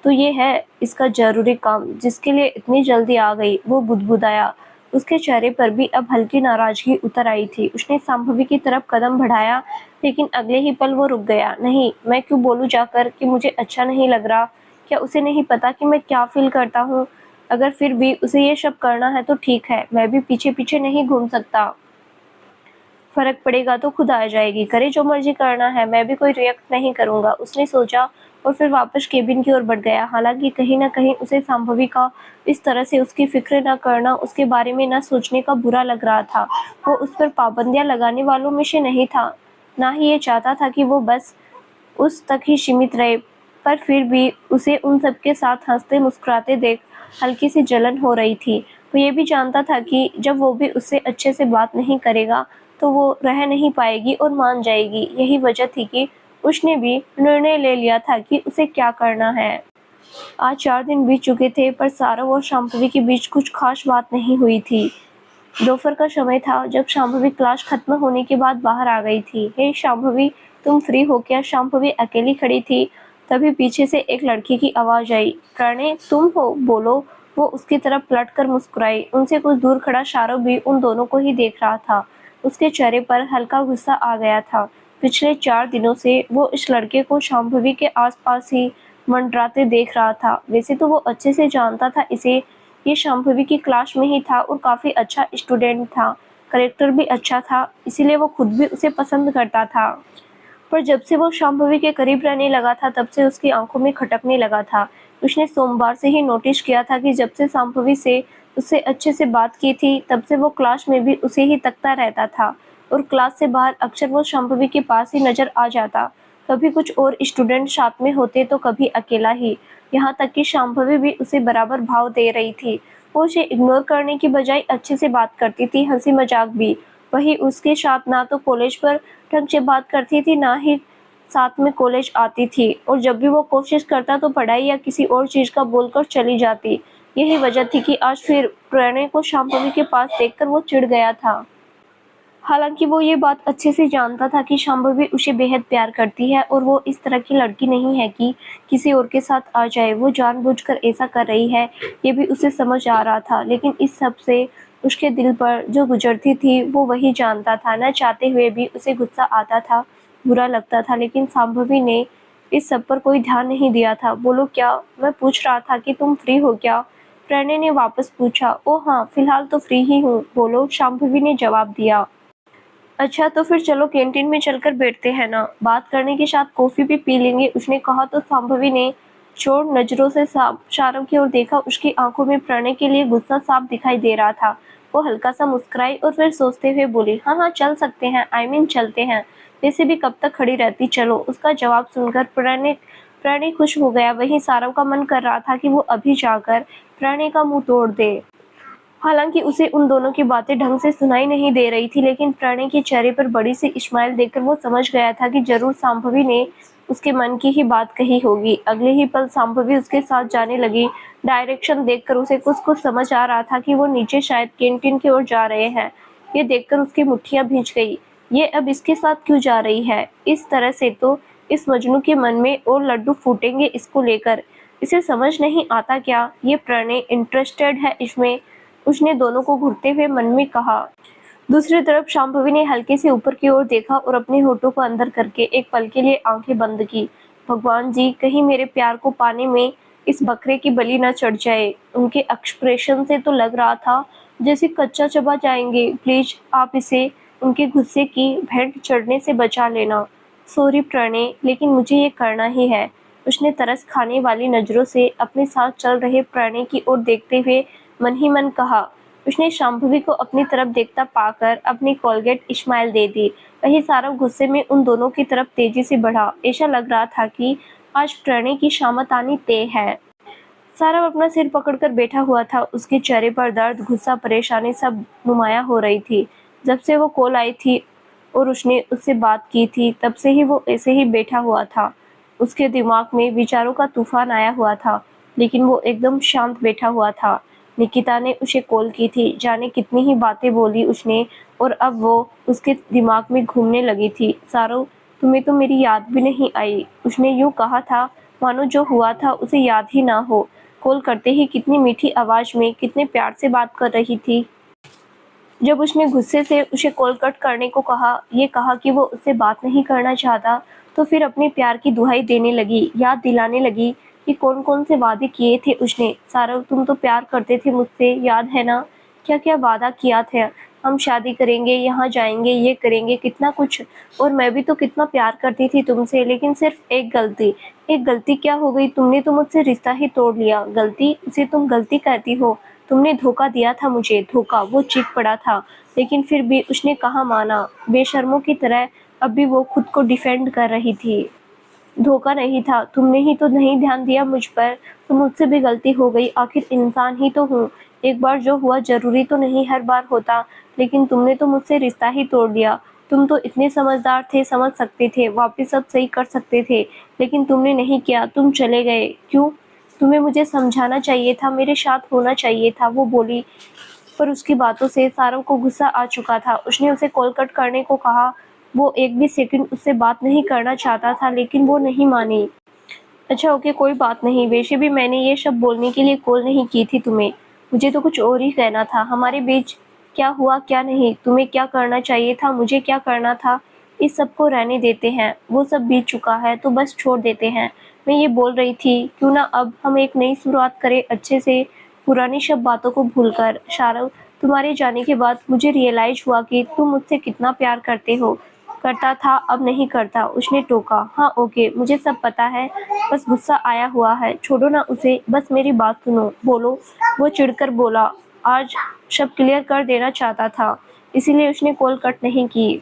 तो ये है इसका ज़रूरी काम जिसके लिए इतनी जल्दी आ गई, वो बुदबुदाया। उसके चेहरे पर भी अब हल्की नाराज़गी उतर आई थी। उसने शांभवी की तरफ कदम बढ़ाया, लेकिन अगले ही पल वो रुक गया। नहीं, मैं क्यों बोलूँ जाकर कि मुझे अच्छा नहीं लग रहा? क्या उसे नहीं पता कि मैं क्या फ़ील करता हूँ? अगर फिर भी उसे ये सब करना है तो ठीक है, मैं भी पीछे-पीछे नहीं घूम सकता। फ़र्क पड़ेगा तो खुद आ जाएगी, करे जो मर्ज़ी करना है, मैं भी कोई रिएक्ट नहीं करूँगा, उसने सोचा और फिर वापस केबिन की ओर बढ़ गया। हालाँकि कहीं न कहीं उसे शांभवी का इस तरह से उसकी फ़िक्र न करना, उसके बारे में न सोचने का बुरा लग रहा था। वो उस पर पाबंदियाँ लगाने वालों में से नहीं था, ना ही ये चाहता था कि वो बस उस तक ही सीमित रहे, पर फिर भी उसे उन सबके साथ हँसते मुस्कुराते देख हल्की सी जलन हो रही थी। वो ये भी जानता था कि जब वो भी उससे अच्छे से बात नहीं करेगा, तो वो रह नहीं पाएगी और मान जाएगी। यही वजह थी कि उसने भी निर्णय ले लिया था कि उसे क्या करना है। आज 4 दिन बीत चुके थे पर सारा और शांभवी के बीच कुछ खास बात नहीं हुई थी। दोपहर का समय था जब शांभवी क्लास खत्म होने के बाद बाहर आ गई थी। हे शांभवी, तुम फ्री हो क्या? शांभवी अकेली खड़ी थी, तभी पीछे से एक लड़की की आवाज़ आई। प्रणय, तुम हो? बोलो। वो उसकी तरफ पलटकर मुस्कुराई। उनसे कुछ दूर खड़ा शाहरुख भी उन दोनों को ही देख रहा था। उसके चेहरे पर हल्का गुस्सा आ गया था। पिछले 4 दिनों से वो इस लड़के को शांभवी के आसपास ही मंडराते देख रहा था। वैसे तो वो अच्छे से जानता था इसे, ये शांभवी की क्लास में ही था और काफ़ी अच्छा स्टूडेंट था, कैरेक्टर भी अच्छा था, इसीलिए वो खुद भी उसे पसंद करता था। पर जब से वो शांभवी के करीब रहने लगा था तब से उसकी आंखों में खटकने लगा था। उसने सोमवार से ही नोटिस किया था कि जब से शांभवी से उससे अच्छे से बात की थी तब से वो क्लास में भी उसे ही तकता रहता था और क्लास से बाहर अक्सर वो शांभवी के पास ही नज़र आ जाता। कभी कुछ और स्टूडेंट साथ में होते तो कभी अकेला ही। यहाँ तक कि शांभवी भी उसे बराबर भाव दे रही थी। वो उसे इग्नोर करने की बजाय अच्छे से बात करती थी, हंसी मजाक भी। वही उसके साथ ना तो कॉलेज पर ढंग से बात करती थी, ना ही साथ में कॉलेज आती थी, और जब भी वो कोशिश करता तो पढ़ाई या किसी और चीज़ का बोलकर चली जाती। यही वजह थी कि आज फिर प्रणय को शांभवी के पास देखकर वो चिढ़ गया था। हालांकि वो ये बात अच्छे से जानता था कि शांभवी उसे बेहद प्यार करती है और वो इस तरह की लड़की नहीं है कि किसी और के साथ आ जाए। वो जानबूझकर ऐसा कर रही है, ये भी उसे समझ आ रहा था। लेकिन इस सब से उसके दिल पर जो गुजरती थी वो वही जानता था। न चाहते हुए भी उसे गुस्सा आता था, बुरा लगता था, लेकिन शांभवी ने इस सब पर कोई ध्यान नहीं दिया था। बोलो क्या? मैं पूछ रहा था कि तुम फ्री हो क्या? प्रणय ने वापस पूछा। ओ हाँ, फिलहाल तो फ्री ही हूँ। बोलो, शांभवी ने जवाब दिया। अच्छा, तो फिर चलो कैंटीन में चलकर बैठते हैं ना, बात करने के साथ कॉफी भी पी लेंगे, उसने कहा तो शांभवी ने चोर नजरों से शाहरुख की ओर देखा। उसकी आंखों में प्रणय के लिए गुस्सा साफ दिखाई दे रहा था। वो हल्का सा मुस्कुराई और फिर सोचते हुए बोली, हाँ हाँ चल सकते हैं, आई मीन चलते हैं। वैसे भी कब तक खड़ी रहती, चलो। उसका जवाब सुनकर प्रणय प्रणय खुश हो गया। वहीं सारव का मन कर रहा था कि वो अभी जाकर प्रणय का मुंह तोड़ दे। हालांकि उसे उन दोनों की बातें ढंग से सुनाई नहीं दे रही थी, लेकिन प्रणय के चेहरे पर बड़ी सी स्माइल देखकर वो समझ गया था कि जरूर शांभवी ने उसके मन की ही बात कही होगी। अगले ही पल शांभवी उसके साथ जाने लगी। डायरेक्शन देखकर उसे कुछ कुछ समझ आ रहा था कि वो नीचे शायद कैंटीन की ओर जा रहे हैं। ये देखकर उसकी मुट्ठियां भींच गई। ये अब इसके साथ क्यों जा रही है? इस तरह से तो इस मजनू के मन में और लड्डू फूटेंगे इसको लेकर। इसे समझ नहीं आता क्या ये प्रणय इंटरेस्टेड है इसमें? उसने दोनों को घूरते हुए मन में कहा। दूसरी तरफ शांभवी ने हल्के से ऊपर की ओर देखा और अपने होठों को अंदर करके एक पल के लिए आंखें बंद की। भगवान जी, कहीं मेरे प्यार को पाने में इस बकरे की बलि न चढ़ जाए। उनके एक्सप्रेशन से तो लग रहा था जैसे कच्चा चबा जाएंगे। प्लीज आप इसे उनके गुस्से की भेंट चढ़ने से बचा लेना। सॉरी प्रणय, लेकिन मुझे ये करना ही है। उसने तरस खाने वाली नजरों से अपने साथ चल रहे प्रणय की ओर देखते हुए मन ही मन कहा। उसने शांभवी को अपनी तरफ देखता पाकर अपनी कोलगेट स्माइल दे दी। वही सारव गुस्से में उन दोनों की तरफ तेजी से बढ़ा। ऐसा लग रहा था कि आज प्रणय की शामत आनी तय है। सारव अपना सिर पकड़कर बैठा हुआ था। उसके चेहरे पर दर्द, गुस्सा, परेशानी सब नुमाया हो रही थी। जब से वो कॉल आई थी और उसने उससे बात की थी, तब से ही वो ऐसे ही बैठा हुआ था। उसके दिमाग में विचारों का तूफान आया हुआ था, लेकिन वो एकदम शांत बैठा हुआ था। निकिता ने उसे कॉल की थी, जाने कितनी ही बातें बोली उसने, और अब वो उसके दिमाग में घूमने लगी थी। सारव, तुम्हें तो मेरी याद भी नहीं आई। उसने यूं कहा था मानो जो हुआ था उसे याद ही ना हो। कॉल करते ही कितनी मीठी आवाज में कितने प्यार से बात कर रही थी। जब उसने गुस्से से उसे कॉल कट करने को कहा, ये कहा कि वो उससे बात नहीं करना चाहता, तो फिर अपने प्यार की दुहाई देने लगी, याद दिलाने लगी कि कौन कौन से वादे किए थे उसने। सारव, तुम तो प्यार करते थे मुझसे, याद है ना? क्या क्या वादा किया था? हम शादी करेंगे, यहाँ जाएंगे, ये करेंगे, कितना कुछ। और मैं भी तो कितना प्यार करती थी तुमसे, लेकिन सिर्फ एक गलती। एक गलती क्या हो गई? तुमने तो मुझसे रिश्ता ही तोड़ लिया। गलती? उसे तुम गलती कहती हो? तुमने धोखा दिया था मुझे। धोखा? वो चीख पड़ा था, लेकिन फिर भी उसने कहाँ माना। बेशर्मों की तरह अब भी वो खुद को डिफेंड कर रही थी। धोखा नहीं था, तुमने ही तो नहीं ध्यान दिया मुझ पर। तो मुझसे भी गलती हो गई, आखिर इंसान ही तो हूँ। एक बार जो हुआ जरूरी तो नहीं हर बार होता, लेकिन तुमने तो मुझसे रिश्ता ही तोड़ दिया। तुम तो इतने समझदार थे, समझ सकते थे, वापिस सब सही कर सकते थे, लेकिन तुमने नहीं किया। तुम चले गए। क्यों? तुम्हें मुझे समझाना चाहिए था, मेरे साथ होना चाहिए था, वो बोली। पर उसकी बातों से सारव को गुस्सा आ चुका था। उसने उसे कॉल कट करने को कहा। वो एक भी सेकंड उससे बात नहीं करना चाहता था, लेकिन वो नहीं मानी। अच्छा ओके, कोई बात नहीं। वैसे भी मैंने ये सब बोलने के लिए कॉल नहीं की थी तुम्हें। मुझे तो कुछ और ही कहना था। हमारे बीच क्या हुआ क्या नहीं, तुम्हें क्या करना चाहिए था, मुझे क्या करना था, इस सब को रहने देते हैं। वो सब बीत चुका है तो बस छोड़ देते हैं। मैं ये बोल रही थी, क्यों ना अब हम एक नई शुरुआत करें अच्छे से, पुरानी सब बातों को भूलकर। शारव, तुम्हारे जाने के बाद मुझे रियलाइज हुआ कि तुम मुझसे कितना प्यार करते हो। करता था, अब नहीं करता, उसने टोका। हाँ ओके, मुझे सब पता है, बस गुस्सा आया हुआ है। छोड़ो ना उसे, बस मेरी बात सुनो। बोलो, वो चिढ़कर बोला। आज सब क्लियर कर देना चाहता था, इसीलिए उसने कॉल कट नहीं की।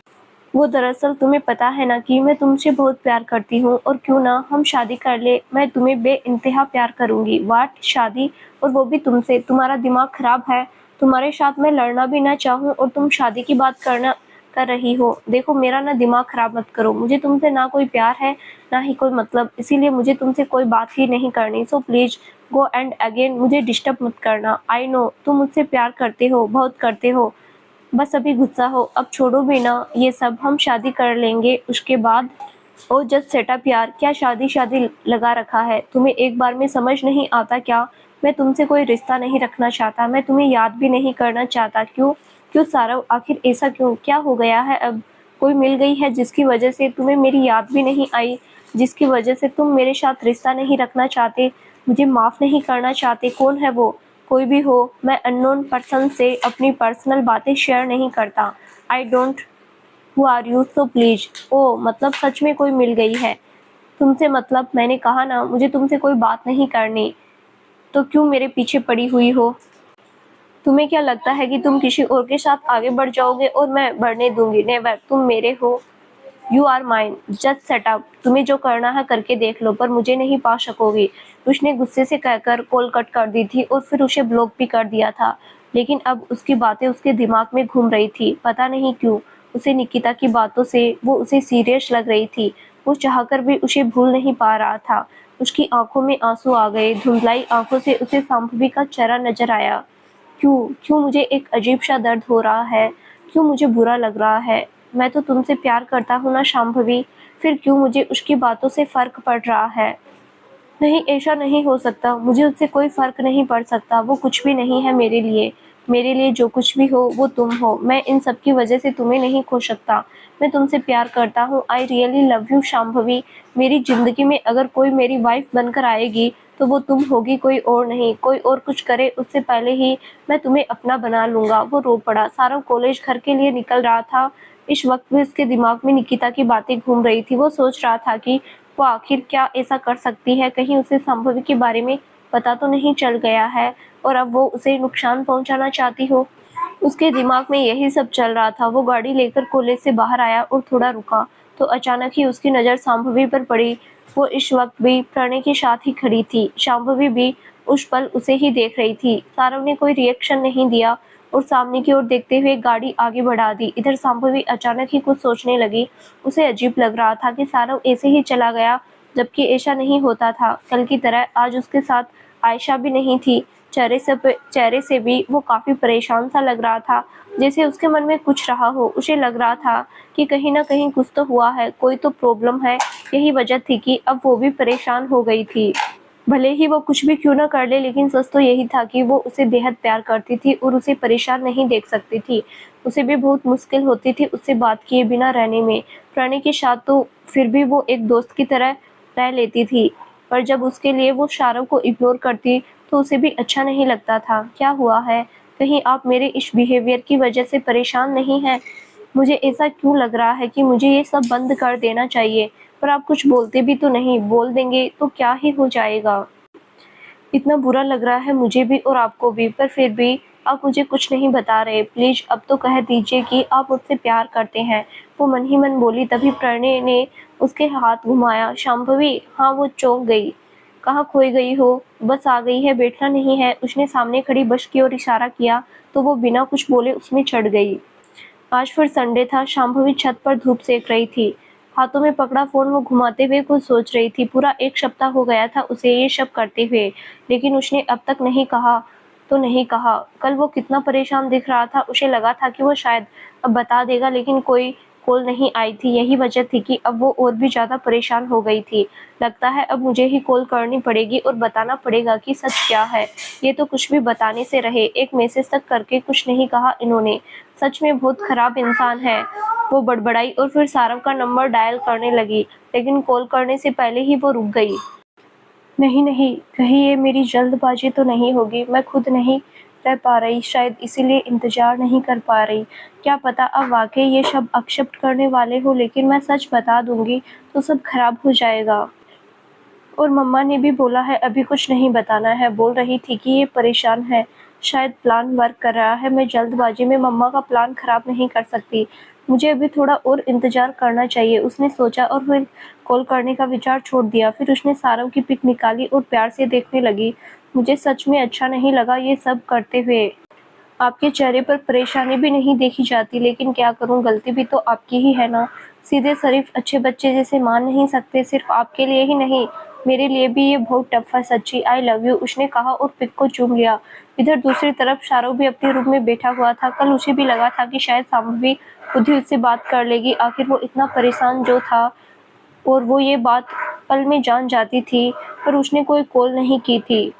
वो दरअसल, तुम्हें पता है ना कि मैं तुमसे बहुत प्यार करती हूँ, और क्यों ना हम शादी कर ले। मैं तुम्हें बेइंतहा प्यार करूंगी। वाट? शादी? और वो भी तुमसे? तुम्हारा दिमाग खराब है? तुम्हारे साथ मैं लड़ना भी ना चाहूँ और तुम शादी की बात कर रही हो। देखो, मेरा ना दिमाग खराब मत करो। मुझे तुमसे ना कोई प्यार है, ना ही कोई मतलब, इसीलिए मुझे तुमसे कोई बात ही नहीं करनी। So please go and again मुझे डिस्टर्ब मत करना। आई नो तुम मुझसे प्यार करते हो, बहुत करते हो। बस अभी गुस्सा हो, अब छोड़ो बिना ये सब, हम शादी कर लेंगे उसके बाद। ओ जस्ट सेटअप यार, क्या शादी शादी लगा रखा है? तुम्हें एक बार में समझ नहीं आता क्या? मैं तुमसे कोई रिश्ता नहीं रखना चाहता, मैं तुम्हें याद भी नहीं करना चाहता। क्यों? क्यों सारव, आखिर ऐसा क्यों? क्या हो गया है अब? कोई मिल गई है जिसकी वजह से तुम्हें मेरी याद भी नहीं आई, जिसकी वजह से तुम मेरे साथ रिश्ता नहीं रखना चाहते, मुझे माफ़ नहीं करना चाहते? कौन है वो? कोई भी हो, मैं अननोन पर्सन से अपनी पर्सनल बातें शेयर नहीं करता। I don't who are you, so please. ओ मतलब सच में कोई मिल गई है तुमसे? मतलब मैंने कहा ना, मुझे तुमसे कोई बात नहीं करनी, तो क्यों मेरे पीछे पड़ी हुई हो? तुम्हें क्या लगता है कि तुम किसी और के साथ आगे बढ़ जाओगे और मैं बढ़ने दूंगी? नेवर, तुम मेरे हो, you are mine, just set up. तुम्हें जो करना है करके देख लो, पर मुझे नहीं पा सकोगी। उसने गुस्से से कहकर कॉल कट कर दी थी और फिर उसे ब्लॉक भी कर दिया था। लेकिन अब उसकी बातें उसके दिमाग में घूम रही थी, पता नहीं क्यों। उसे निकिता की बातों से वो उसे सीरियस लग रही थी। वो चाहकर भी उसे भूल नहीं पा रहा था। उसकी आंखों में आंसू आ गए, धुंधलाई आंखों से उसे शांभवी का चेहरा नजर आया। क्यों क्यों मुझे एक अजीब सा दर्द हो रहा है? क्यों मुझे बुरा लग रहा है? मैं तो तुमसे प्यार करता हूँ ना शांभवी, फिर क्यों मुझे उसकी बातों से फर्क पड़ रहा है? नहीं, ऐसा नहीं हो सकता, मुझे उससे कोई फर्क नहीं पड़ सकता। वो कुछ भी नहीं है मेरे लिए। मेरे लिए जो कुछ भी हो वो तुम हो। मैं इन सब की वजह से तुम्हें नहीं खो सकता। मैं तुमसे प्यार करता हूँ। I really love you Shambhavi. मेरी जिंदगी में अगर कोई मेरी वाइफ बनकर आएगी तो वो तुम होगी, कोई और नहीं। कोई और कुछ करे उससे पहले ही मैं तुम्हें अपना बना लूंगा। वो रो पड़ा। सारा कॉलेज घर के लिए निकल रहा था। इस वक्त भी उसके दिमाग में निकिता की बातें घूम रही थी। वो सोच रहा था कि वो आखिर क्या ऐसा कर सकती है, कहीं उसे संभवी के बारे में पता तो नहीं चल गया है और अब वो उसे नुकसान पहुंचाना चाहती हो। उसके दिमाग में यही सब चल रहा था। वो गाड़ी लेकर कॉलेज से बाहर आया और थोड़ा रुका तो अचानक ही उसकी नज़र शांभवी पर पड़ी। वो इस वक्त भी प्रणय के साथ ही खड़ी थी। शांभवी भी उस पल उसे ही देख रही थी। सारव ने कोई रिएक्शन नहीं दिया और सामने की ओर देखते हुए गाड़ी आगे बढ़ा दी। इधर शांभवी अचानक ही कुछ सोचने लगी। उसे अजीब लग रहा था कि सारव ऐसे ही चला गया, जबकि ऐसा नहीं होता था। कल की तरह आज उसके साथ आयशा भी नहीं थी। चेहरे से भी वो काफी परेशान सा लग रहा था, जैसे उसके मन में कुछ रहा हो। उसे लग रहा था कि कहीं ना कहीं कुछ तो हुआ है, कोई तो प्रॉब्लम है। यही वजह थी कि अब वो भी परेशान हो गई थी। भले ही वो कुछ भी क्यों ना कर ले, लेकिन सच तो यही था कि वो उसे बेहद प्यार करती थी और उसे परेशान नहीं देख सकती थी। उसे भी बहुत मुश्किल होती थी उससे बात किए बिना रहने में। प्रणय के साथ तो फिर भी वो एक दोस्त की तरह रह लेती थी, पर जब उसके लिए वो शारव को इग्नोर करती तो उसे भी अच्छा नहीं लगता था। क्या हुआ है? कहीं आप मेरे इस बिहेवियर की वजह से परेशान नहीं हैं? मुझे ऐसा क्यों लग रहा है कि मुझे ये सब बंद कर देना चाहिए, पर आप कुछ बोलते भी तो नहीं। बोल देंगे तो क्या ही हो जाएगा? इतना बुरा लग रहा है मुझे भी और आपको भी, पर फिर भी आप मुझे कुछ नहीं बता रहे। प्लीज अब तो कह दीजिए कि आप मुझसे प्यार करते हैं। वो मन ही मन बोली। तभी प्रणय ने उसके हाथ घुमाया। शांभवी, हाँ। वो चौंक गई। कहाँ खोई गई हो? बस आ गई है, बैठना नहीं है? उसने सामने खड़ी बस की ओर इशारा किया तो वो बिना कुछ बोले उसमें चढ़ गई। आज फिर संडे था। शांभवी छत पर धूप सेक रही थी। हाथों में पकड़ा फोन वो घुमाते हुए कुछ सोच रही थी। पूरा एक सप्ताह हो गया था उसे ये सब करते हुए, लेकिन उसने अब तक नहीं कहा तो नहीं कहा। कल वो कितना परेशान दिख रहा था। उसे लगा था कि वो शायद अब बता देगा, लेकिन कोई कॉल नहीं आई थी। यही वजह थी कि अब वो और भी ज्यादा परेशान हो गई थी। लगता है अब मुझे ही कॉल करनी पड़ेगी और बताना पड़ेगा कि सच क्या है। ये तो कुछ भी बताने से रहे। एक मैसेज तक करके कुछ नहीं कहा इन्होंने। सच में बहुत खराब इंसान है। वो बड़बड़ाई और फिर सारव का नंबर डायल करने लगी, लेकिन कॉल करने से पहले ही वो रुक गई। नहीं नहीं, कहीं ये मेरी जल्दबाजी तो नहीं होगी? मैं खुद नहीं रह पा रही, शायद इसीलिए इंतजार नहीं कर पा रही। क्या पता अब वाकई ये सब एक्सेप्ट करने वाले हो, लेकिन मैं सच बता दूंगी तो सब खराब हो जाएगा। और मम्मा ने भी बोला है अभी कुछ नहीं बताना है। बोल रही थी कि ये परेशान है, शायद प्लान वर्क कर रहा है। मैं जल्दबाजी में मम्मा का प्लान खराब नहीं कर सकती। मुझे अभी थोड़ा और इंतजार करना चाहिए। उसने सोचा और फिर कॉल करने का विचार छोड़ दिया। फिर उसने सारव की पिक निकाली और प्यार से देखने लगी। मुझे सच में अच्छा नहीं लगा ये सब करते हुए। आपके चेहरे पर परेशानी भी नहीं देखी जाती, लेकिन क्या करूं, गलती भी तो आपकी ही है ना। सीधे शरीफ अच्छे बच्चे जैसे मान नहीं सकते। सिर्फ आपके लिए ही नहीं, मेरे लिए भी ये बहुत टफ है। सच्ची आई लव यू, उसने कहा और पिक को चूम लिया। इधर दूसरी तरफ शाहरुख भी अपने रूम में बैठा हुआ था। कल उसे भी लगा था कि शायद शांभवी खुद ही उससे बात कर लेगी। आखिर वो इतना परेशान जो था और वो ये बात पल में जान जाती थी, पर उसने कोई कॉल नहीं की थी।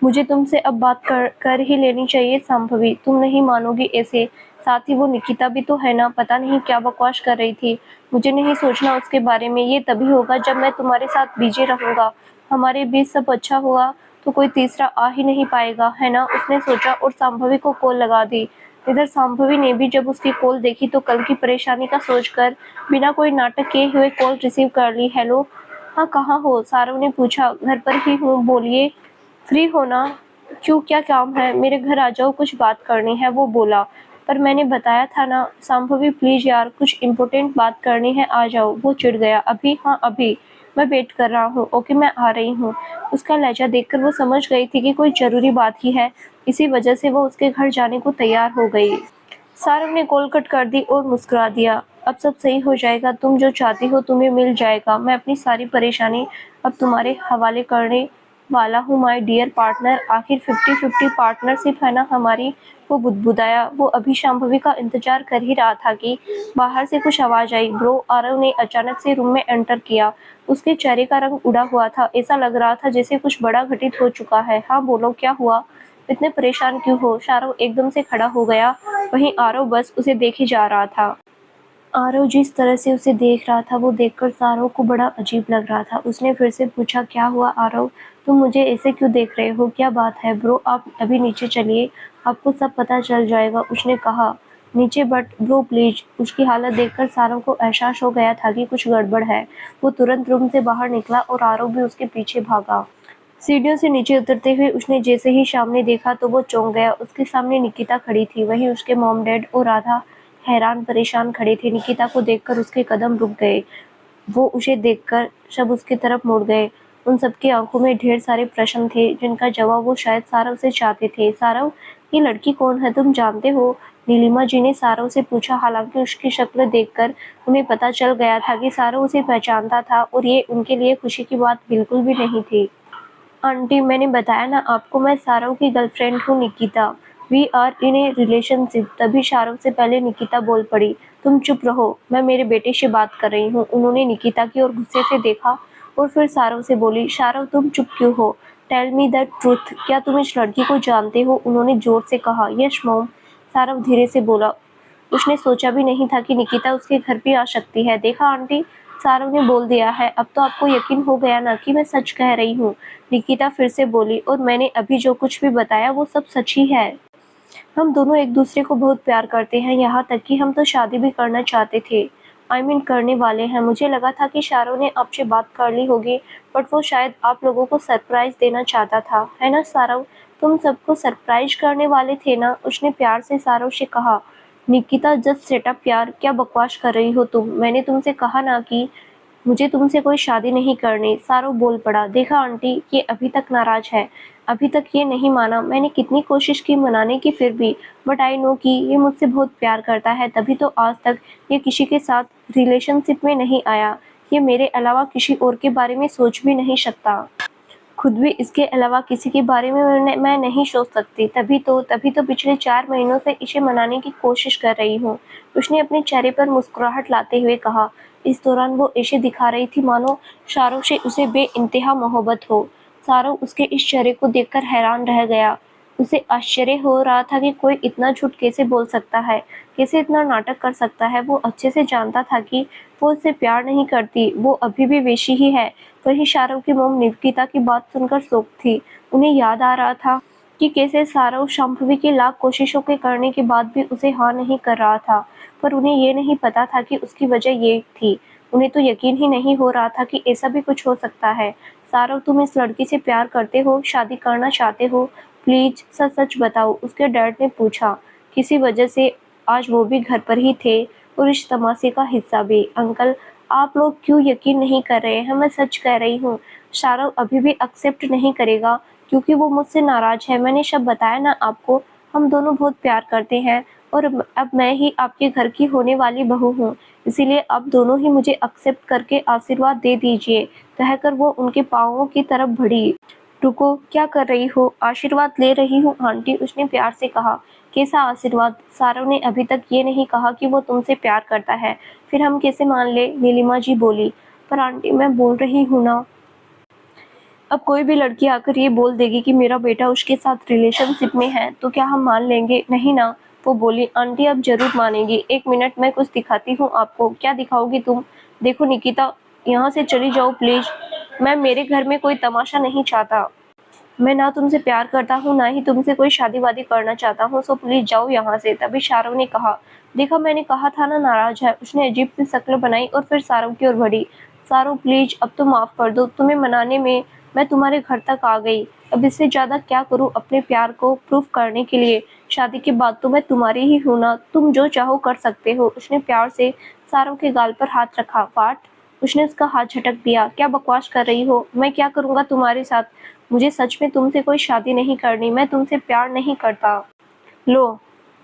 मुझे तुमसे अब बात कर ही लेनी चाहिए शांभवी, तुम नहीं मानोगी ऐसे। साथ ही वो निकिता भी तो है ना, पता नहीं क्या बकवास कर रही थी। मुझे नहीं सोचना उसके बारे में, ये तभी होगा जब मैं तुम्हारे साथ बिजी रहूंगा। हमारे बीच सब अच्छा हुआ तो कोई तीसरा आ ही नहीं पाएगा, है ना, उसने सोचा और शांभवी को कॉल लगा दी। इधर शांभवी ने भी जब उसकी कॉल देखी तो कल की परेशानी का सोचकर बिना कोई नाटक किए हुए कॉल रिसीव कर ली। हेलो, हाँ कहाँ हो, सारव ने पूछा। घर पर ही हूँ, बोलिए। फ्री हो ना? क्यों, क्या काम है? मेरे घर आ जाओ, कुछ बात करनी है, वो बोला। पर मैंने बताया था ना शांभवी, प्लीज यार, कुछ इम्पोर्टेंट बात करनी है, आ जाओ। वो चिढ़ गया। अभी? हाँ अभी, मैं वेट कर रहा हूँ। ओके, मैं आ रही हूँ। उसका लहजा देखकर वो समझ गई थी कि कोई जरूरी बात ही है, इसी वजह से वो उसके घर जाने को तैयार हो गई। सारव ने कॉल कट कर दी और मुस्कुरा दिया। अब सब सही हो जाएगा, तुम जो चाहती हो तुम्हें मिल जाएगा। मैं अपनी सारी परेशानी अब तुम्हारे हवाले करने वाला हूँ माय डियर पार्टनर। आखिर 50-50 पार्टनरशिप है ना हमारी। वो बुदबुदाया। वो अभी शांभवी का इंतजार कर ही रहा था कि बाहर से कुछ आवाज आई। ब्रो, आरव ने अचानक से रूम में एंटर किया। उसके चेहरे का रंग उड़ा हुआ था। ऐसा लग रहा था जैसे कुछ बड़ा घटित हो चुका है। हाँ बोलो, क्या हुआ? इतने परेशान क्यों हो? शाहरुख एकदम से खड़ा हो गया। वहीं आरव बस उसे देखे जा रहा था। आरव जिस तरह से उसे देख रहा था वो देखकर शाहरुख को बड़ा अजीब लग रहा था। उसने फिर से पूछा, क्या हुआ आरव, तुम मुझे ऐसे क्यों देख रहे हो? क्या बात है? ब्रो, आप अभी नीचे चलिए, आपको सब पता चल जाएगा, उसने कहा। नीचे? But bro please. उसकी हालत देखकर शाहरुख को एहसास हो गया था कि कुछ गड़बड़ है। वो तुरंत रूम से बाहर निकला और आरव भी उसके पीछे भागा। सीढ़ियों से नीचे उतरते हुए उसने जैसे ही सामने देखा तो वो चौंक गया। उसके सामने निकिता खड़ी थी। वहीं उसके मॉम डैड और राधा हैरान परेशान खड़े थे। निकिता को देखकर उसके कदम रुक गए। वो उसे देखकर सब उसकी तरफ मुड़ गए। उन सबकी आंखों में ढेर सारे प्रश्न थे जिनका जवाब वो शायद सारव से चाहते थे। सारव, ये लड़की कौन है, तुम जानते हो? नीलिमा जी ने सारव से पूछा। हालांकि उसकी शक्ल देखकर उन्हें पता चल गया था कि सारव उसे पहचानता था और ये उनके लिए खुशी की बात बिल्कुल भी नहीं थी। आंटी, मैंने बताया ना आपको, मैं शाहरुख की गर्लफ्रेंड हूँ Nikita. We are in a relationship. तभी शाहरुख से पहले निकिता बोल पड़ी। तुम चुप रहो, मैं मेरे बेटे से बात कर रही हूँ। उन्होंने निकिता की ओर गुस्से से देखा और फिर शाहरुख से बोली, शाहरुख तुम चुप क्यों हो? टेल मी द ट्रूथ, क्या तुम इस लड़की को जानते हो? उन्होंने जोर से कहा। यस मॉम, शाहरुख धीरे से बोला। उसने सोचा भी नहीं था कि निकिता उसके घर भी आ सकती है। देखा आंटी, शाहरुख ने बोल दिया है। अब तो आपको यकीन हो गया ना कि मैं सच कह रही हूँ? निकिता फिर से बोली। और मैंने अभी जो कुछ भी बताया वो सब सच ही है। हम दोनों एक दूसरे को बहुत प्यार करते हैं, यहाँ तक कि हम तो शादी भी करना चाहते थे। करने वाले हैं। मुझे लगा था कि शाहरुख ने आपसे बात कर ली होगी, बट वो शायद आप लोगों को सरप्राइज देना चाहता था, है ना शाहरुख? तुम सबको सरप्राइज करने वाले थे ना? उसने प्यार से शाहरुख से कहा। निकिता, जस्ट सेटअप यार, क्या बकवास कर रही हो तुम? मैंने तुमसे कहा ना कि मुझे तुमसे कोई शादी नहीं करनी, शाहरुख बोल पड़ा। देखा आंटी, ये अभी तक नाराज है, अभी तक ये नहीं माना। मैंने कितनी कोशिश की मनाने की फिर भी, बट आई नो कि ये मुझसे बहुत प्यार करता है, तभी तो आज तक ये किसी के साथ रिलेशनशिप में नहीं आया। ये मेरे अलावा किसी और के बारे में सोच भी नहीं सकता। खुद भी इसके अलावा किसी के बारे में मैं नहीं सोच सकती। तभी तो पिछले 4 महीनों से इसे मनाने की कोशिश कर रही हूँ। उसने अपने चेहरे पर मुस्कुराहट लाते हुए कहा। इस दौरान वो ऐसे दिखा रही थी मानो शाहरुख से उसे बेइंतहा मोहब्बत हो। शाहरुख उसके इस चेहरे को देखकर हैरान रह गया। उसे आश्चर्य हो रहा था कि कोई इतना झूठ कैसे बोल सकता है, कैसे इतना नाटक कर सकता है। वो अच्छे से जानता था कि वो उससे प्यार नहीं करती, वो अभी भी वैसी ही है। वहीं शाहरुख की मॉम निकिता की बात सुनकर शॉक थी। उन्हें याद आ रहा था कि कैसे शाहरुख शांभवी की लाख कोशिशों के करने के बाद भी उसे हाँ नहीं कर रहा था, पर उन्हें ये नहीं पता था कि उसकी वजह ये थी। उन्हें तो यकीन ही नहीं हो रहा था कि ऐसा भी कुछ हो सकता है। शाहरुख, तुम इस लड़की से प्यार करते हो, शादी करना चाहते हो? प्लीज सच सच बताओ, उसके डैड ने पूछा। किसी वजह से आज वो भी घर पर ही थे और इस तमाशे का हिस्सा भी। अंकल, आप लोग क्यों यकीन नहीं कर रहे हैं? मैं सच कह रही हूँ। शाहरुख अभी भी एक्सेप्ट नहीं करेगा क्योंकि वो मुझसे नाराज है। मैंने सब बताया ना आपको, हम दोनों बहुत प्यार करते हैं और अब मैं ही आपके घर की होने वाली बहू हूँ, इसीलिए आप दोनों ही मुझे एक्सेप्ट करके आशीर्वाद दे दीजिए, कहकर वो उनके पाँवों की तरफ बढ़ी। रुको, क्या कर रही हो? आशीर्वाद ले रही हूँ आंटी, उसने प्यार से कहा। कैसा आशीर्वाद? सारव ने अभी तक ये नहीं कहा कि वो तुमसे प्यार करता है, फिर हम कैसे मान ले? नीलिमा जी बोली। पर आंटी, मैं बोल रही हूँ ना। अब कोई भी लड़की आकर ये बोल देगी कि मेरा बेटा उसके साथ रिलेशनशिप में है, तो क्या हम मान लेंगे? नहीं ना। वो बोली। आंटी, अब जरूर मानेगी। 1 मिनट, मैं कुछ दिखाती हूँ आपको। क्या दिखाओगी तुम? देखो निकिता, यहाँ से चली जाओ प्लीज। मैं मेरे घर में कोई तमाशा नहीं चाहता। मैं ना तुमसे प्यार करता हूँ, ना ही तुमसे कोई शादी वादी करना चाहता हूँ, सो प्लीज जाओ यहाँ से। तभी शारव ने कहा। देखा, मैंने कहा था ना नाराज है। उसने अजीब सी शक्ल बनाई और फिर शारव की ओर बढ़ी। शारव प्लीज, अब तो माफ कर दो। तुम्हें मनाने में मैं तुम्हारे घर तक आ गई। अब इससे ज्यादा क्या करूँ अपने प्यार को प्रूफ करने के लिए? शादी के बाद तो मैं तुम्हारी ही हूँ ना, तुम जो चाहो कर सकते हो। उसने प्यार से शारव के गाल पर हाथ रखा। वाट? उसने उसका हाथ झटक दिया। क्या बकवास कर रही हो? मैं क्या करूंगा तुम्हारे साथ? मुझे सच में तुमसे कोई शादी नहीं करनी, मैं तुमसे प्यार नहीं करता। लो,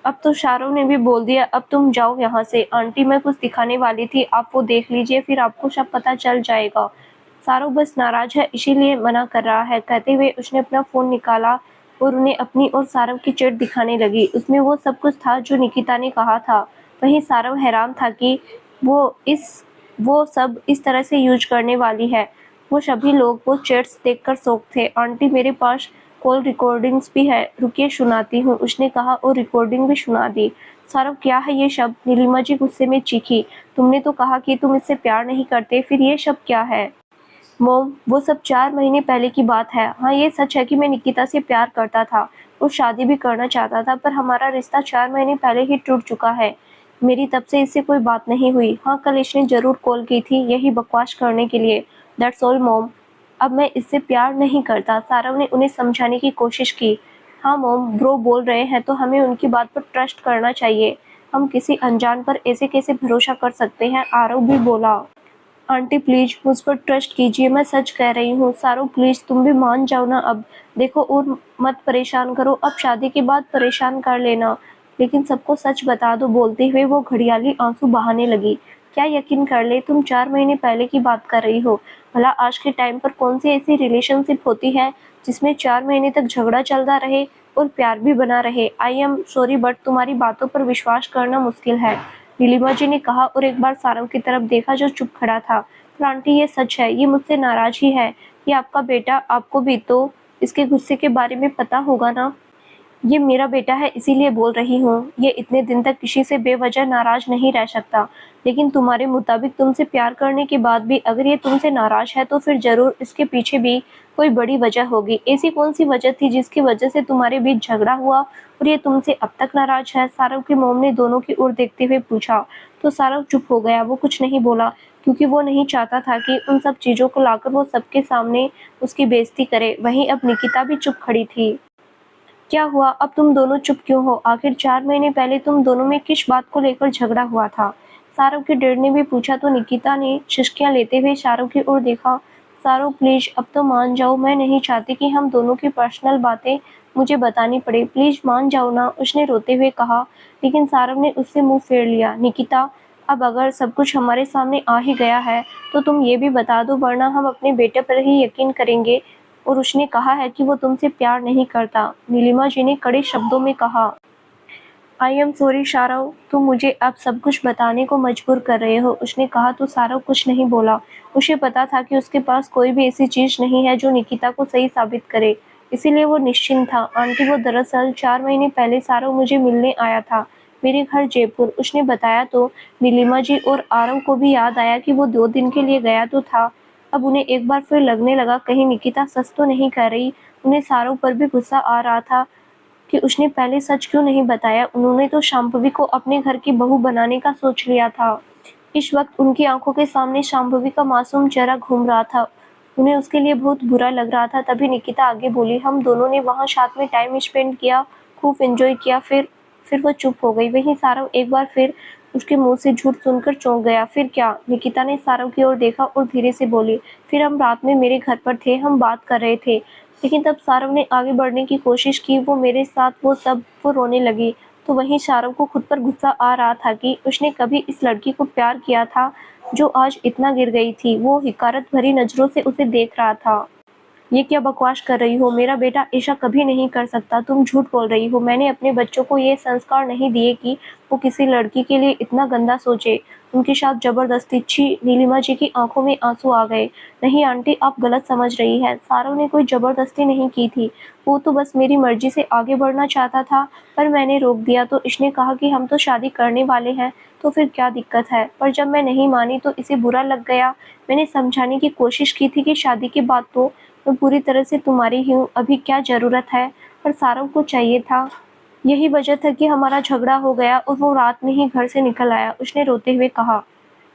अब तो शाहरुख ने भी बोल दिया। अब तुम जाओ यहाँ से। आंटी, मैं कुछ दिखाने वाली थी, आप वो देख लीजिए, फिर आपको सब पता चल जाएगा। शाहरुख बस नाराज है, इसीलिए मना कर रहा है। कहते हुए उसने अपना फोन निकाला और उन्हें अपनी और शाहरुख की चैट दिखाने लगी। उसमें वो सब कुछ था जो निकिता ने कहा था। वहीं शाहरुख हैरान था कि वो इस वो सब इस तरह से यूज करने वाली है। वो सभी लोग वो चैट्स देखकर शॉक थे। आंटी, मेरे पास कॉल रिकॉर्डिंग्स भी है, रुकिए सुनाती हूँ, उसने कहा और रिकॉर्डिंग भी सुना दी। सौरभ, क्या है ये शब्द? नीलिमा जी गुस्से में चीखी। तुमने तो कहा कि तुम इससे प्यार नहीं करते, फिर ये शब्द क्या है? मोम, वो सब 4 महीने पहले की बात है। हाँ, ये सच है कि मैं निकिता से प्यार करता था और शादी भी करना चाहता था, पर हमारा रिश्ता 4 महीने पहले ही टूट चुका है। मेरी तब से इससे कोई बात नहीं हुई। हाँ, कल इसने जरूर कॉल की थी, यही बकवास करने के लिए। दैट्स ऑल मोम। अब मैं इससे प्यार नहीं करता। सारव ने उन्हें समझाने की कोशिश की। हाँ मोम, ब्रो बोल रहे हैं तो हमें उनकी बात पर ट्रस्ट करना चाहिए। हम किसी अनजान पर ऐसे कैसे भरोसा कर सकते हैं? आरव भी बोला। आंटी प्लीज मुझ पर ट्रस्ट कीजिए, मैं सच कह रही हूँ। सारो प्लीज तुम भी मान जाओ ना अब। देखो, और मत परेशान करो, अब शादी के बाद परेशान कर लेना, लेकिन सबको सच बता दो। बोलते हुए वो घड़ियाली आंसू बहाने लगी। क्या यकीन कर ले, तुम 4 महीने पहले की बात कर रही हो? भला आज के टाइम पर कौन सी ऐसी रिलेशनशिप होती है जिसमें 4 महीने तक झगड़ा चलता रहे और प्यार भी बना रहे? आई एम सॉरी, बट तुम्हारी बातों पर विश्वास करना मुश्किल है, नीलिमा जी ने कहा और एक बार सारव की तरफ देखा जो चुप खड़ा था। पर आंटी, ये सच है, ये मुझसे नाराज ही है। ये आपका बेटा, आपको भी तो इसके गुस्से के बारे में पता होगा ना। ये मेरा बेटा है, इसीलिए बोल रही हूँ। ये इतने दिन तक किसी से बेवजह नाराज नहीं रह सकता, लेकिन तुम्हारे मुताबिक तुमसे प्यार करने के बाद भी अगर ये तुमसे नाराज है तो फिर जरूर इसके पीछे भी कोई बड़ी वजह होगी। ऐसी कौन सी वजह थी जिसकी वजह से तुम्हारे बीच झगड़ा हुआ और ये तुमसे अब तक नाराज है? सारव की मोम ने दोनों की ओर देखते हुए पूछा। तो सारव चुप हो गया। वो कुछ नहीं बोला क्योंकि वो नहीं चाहता था कि उन सब चीजों को लाकर वो सबके सामने उसकी बेइज्जती करे। वहीं अब निकिता भी चुप खड़ी थी। क्या हुआ? अब तुम दोनों चुप क्यों हो? आखिर 4 महीने पहले तुम दोनों में किस बात को लेकर झगड़ा हुआ था? शाहरुख के डैड ने भी पूछा तो निकिता ने शिश्कियां लेते हुए शाहरुख की ओर देखा। शाहरुख प्लीज अब तो मान जाओ, मैं नहीं चाहती कि हम दोनों की पर्सनल बातें मुझे बतानी पड़े। प्लीज मान जाओ ना, उसने रोते हुए कहा। लेकिन शाहरुख ने उससे मुंह फेर लिया। निकिता, अब अगर सब कुछ हमारे सामने आ ही गया है तो तुम ये भी बता दो, वरना हम अपने बेटे पर ही यकीन करेंगे। और उसने कहा है कि वो तुमसे प्यार नहीं करता, नीलिमा जी ने कड़े शब्दों में कहा। आई एम सॉरी शारव, तुम मुझे अब सब कुछ बताने को मजबूर कर रहे हो, उसने कहा। तो शारव कुछ नहीं बोला। उसे पता था कि उसके पास कोई भी ऐसी चीज नहीं है जो निकिता को सही साबित करे, इसीलिए वो निश्चिंत था। आंटी, वो दरअसल 4 महीने पहले शारव मुझे मिलने आया था मेरे घर जयपुर, उसने बताया। तो नीलिमा जी और आरव को भी याद आया कि वो 2 दिन के लिए गया तो था। अब उन्हें एक बार फिर लगने लगा कहीं निकिता सच तो नहीं कह रही। उन्हें शाहरुख पर भी गुस्सा आ रहा था कि उसने पहले सच क्यों नहीं बताया। उन्होंने तो शांभवी को अपने घर की बहू बनाने का सोच लिया था। इस वक्त उनकी आंखों के सामने शांभवी का मासूम चेहरा घूम रहा था। उन्हें उसके लिए बहुत बुरा लग रहा था। तभी निकिता आगे बोली। हम दोनों ने वहाँ साथ में टाइम स्पेंड किया, खूब एंजॉय किया। फिर वो चुप हो गई। वहीं सारव एक बार फिर उसके मुंह से झूठ सुनकर चौंक गया। फिर क्या? निकिता ने सारव की ओर देखा और धीरे से बोली। फिर हम रात में मेरे घर पर थे, हम बात कर रहे थे, लेकिन तब सारव ने आगे बढ़ने की कोशिश की, वो मेरे साथ वो रोने लगी। तो वहीं शाहरुख को खुद पर गुस्सा आ रहा था कि उसने कभी इस लड़की को प्यार किया था जो आज इतना गिर गई थी। वो हिकारत भरी नजरों से उसे देख रहा था। ये क्या बकवास कर रही हो? मेरा बेटा ऐसा कभी नहीं कर सकता। तुम झूठ बोल रही हो। मैंने अपने बच्चों को ये संस्कार नहीं दिए कि वो किसी लड़की के लिए इतना गंदा सोचे, उनके साथ जबरदस्ती। छी! नीलिमा जी की आंखों में आंसू आ गए। नहीं आंटी, आप गलत समझ रही हैं। सारव ने कोई जबरदस्ती नहीं की थी। वो तो बस मेरी मर्जी से आगे बढ़ना चाहता था, पर मैंने रोक दिया तो इसने कहा कि हम तो शादी करने वाले हैं, तो फिर क्या दिक्कत है? पर जब मैं नहीं मानी तो इसे बुरा लग गया। मैंने समझाने की कोशिश की थी कि शादी के बाद तो मैं पूरी तरह से तुम्हारी ही हूँ, अभी क्या ज़रूरत है? पर सारव को चाहिए था। यही वजह था कि हमारा झगड़ा हो गया और वो रात में ही घर से निकल आया, उसने रोते हुए कहा।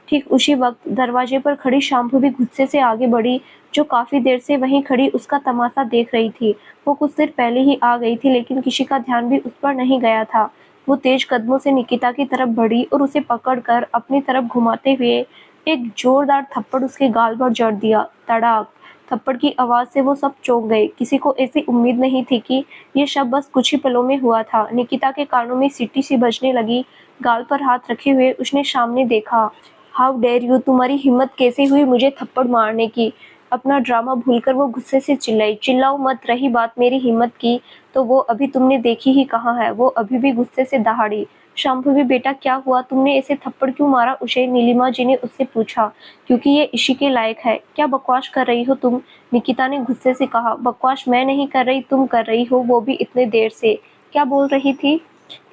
ठीक उसी वक्त दरवाजे पर खड़ी शांभवी गुस्से से आगे बढ़ी, जो काफी देर से वहीं खड़ी उसका तमाशा देख रही थी। वो कुछ देर पहले ही आ गई थी, लेकिन किसी का ध्यान भी उस पर नहीं गया था। वो तेज कदमों से निकिता की तरफ बढ़ी और उसे पकड़कर अपनी तरफ घुमाते हुए एक जोरदार थप्पड़ उसके गाल पर जड़ दिया। तड़ाक! थप्पड़ की आवाज से वो सब चौंक गए। किसी को ऐसी उम्मीद नहीं थी कि ये सब बस कुछ ही पलों में हुआ था। निकिता के कानों में सीटी सी बजने लगी। गाल पर हाथ रखे हुए उसने सामने देखा। How dare you! तुम्हारी हिम्मत कैसे हुई मुझे थप्पड़ मारने की? अपना ड्रामा भूलकर वो गुस्से से चिल्लाई। चिल्लाओ मत! रही बात मेरी हिम्मत की, तो वो अभी तुमने देखी ही कहाँ है। वो अभी भी गुस्से से दहाड़ी। शांभवी बेटा, क्या हुआ? तुमने ऐसे थप्पड़ क्यों मारा उसे? नीलिमा जी ने उससे पूछा। क्योंकि ये इसी के लायक है। क्या बकवास कर रही हो तुम? निकिता ने गुस्से से कहा। बकवास मैं नहीं कर रही, तुम कर रही हो, वो भी इतने देर से। क्या बोल रही थी?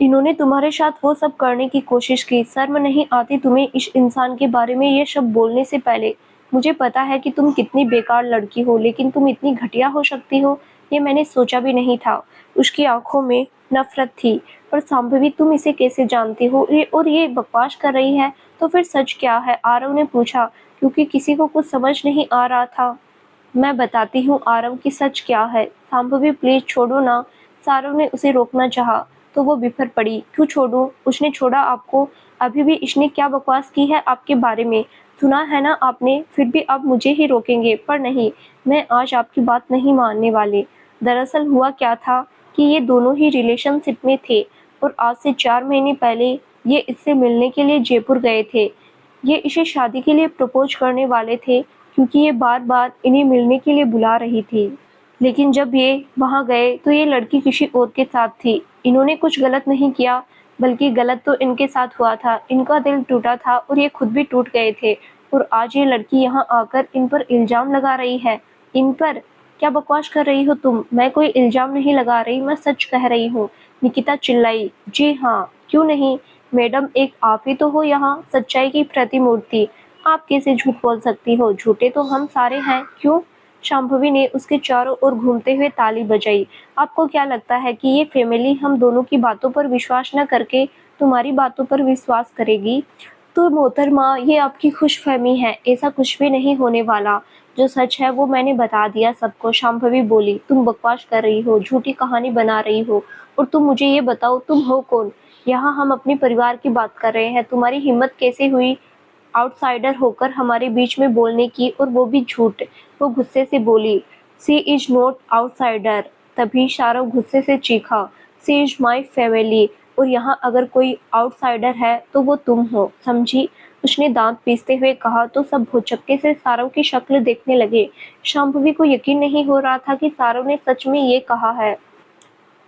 इन्होंने तुम्हारे साथ वो सब करने की कोशिश की। शर्म नहीं आती तुम्हें इस इंसान के बारे में ये सब बोलने से पहले? मुझे पता है कि तुम कितनी बेकार लड़की हो, लेकिन तुम इतनी घटिया हो सकती हो, ये मैंने सोचा भी नहीं था। उसकी आंखों में नफरत थी। पर शांभवी, तुम इसे कैसे जानती हो? ये बकवास कर रही है, तो फिर सच क्या है? आरव ने पूछा, क्योंकि किसी को कुछ समझ नहीं आ रहा था। मैं बताती हूँ आरव की सच क्या है। शांभवी प्लीज छोड़ो ना। सारव ने उसे रोकना चाहा, तो वो बिफर पड़ी। क्यों छोड़ूं? उसने छोड़ा आपको? अभी भी इसने क्या बकवास की है आपके बारे में? सुना है ना आपने? फिर भी आप मुझे ही रोकेंगे? पर नहीं, मैं आज आपकी बात नहीं मानने वाली। दरअसल हुआ क्या था कि ये दोनों ही रिलेशनशिप में थे और आज से 4 महीने पहले ये इससे मिलने के लिए जयपुर गए थे। ये इसे शादी के लिए प्रपोज करने वाले थे, क्योंकि ये बार बार इन्हें मिलने के लिए बुला रही थी। लेकिन जब ये वहाँ गए तो ये लड़की किसी और के साथ थी। इन्होंने कुछ गलत नहीं किया, बल्कि गलत तो इनके साथ हुआ था। इनका दिल टूटा था और ये खुद भी टूट गए थे। और आज ये लड़की यहाँ आकर इन पर इल्जाम लगा रही है। इन पर? क्या बकवास कर रही हो तुम? मैं कोई इल्जाम नहीं लगा रही, मैं सच कह रही हूँ। निकिता चिल्लाई। जी हाँ, क्यों नहीं मैडम, एक आप ही तो हो यहाँ सच्चाई की प्रतिमूर्ति। आप कैसे झूठ बोल सकती हो? झूठे तो हम सारे हैं। क्यों? शांभवी ने उसके चारों ओर घूमते हुए ताली बजाई। आपको क्या लगता है कि ये फैमिली हम दोनों की बातों पर विश्वास न करके तुम्हारी बातों पर विश्वास करेगी? तो मोहतरमा, ये आपकी खुशफहमी है, ऐसा कुछ भी नहीं होने वाला। जो सच है वो मैंने बता दिया सबको। शांभवी बोली। तुम बकवास कर रही हो, झूठी कहानी बना रही हो। और तुम मुझे ये बताओ, तुम हो कौन? यहाँ हम अपने परिवार की बात कर रहे हैं। तुम्हारी हिम्मत कैसे हुई आउटसाइडर होकर हमारे बीच में बोलने की, और वो भी झूठ? वो गुस्से से बोली। सी इज नॉट आउटसाइडर। तभी शारव गुस्से से चीखा। सी इज माई फैमिली, और यहाँ अगर कोई आउटसाइडर है तो वो तुम हो, समझी? उसने दांत पीसते हुए कहा। तो सब भौचक्के से सारव की शक्ल देखने लगे। शांभवी को यकीन नहीं हो रहा था कि सारव ने सच में ये कहा है।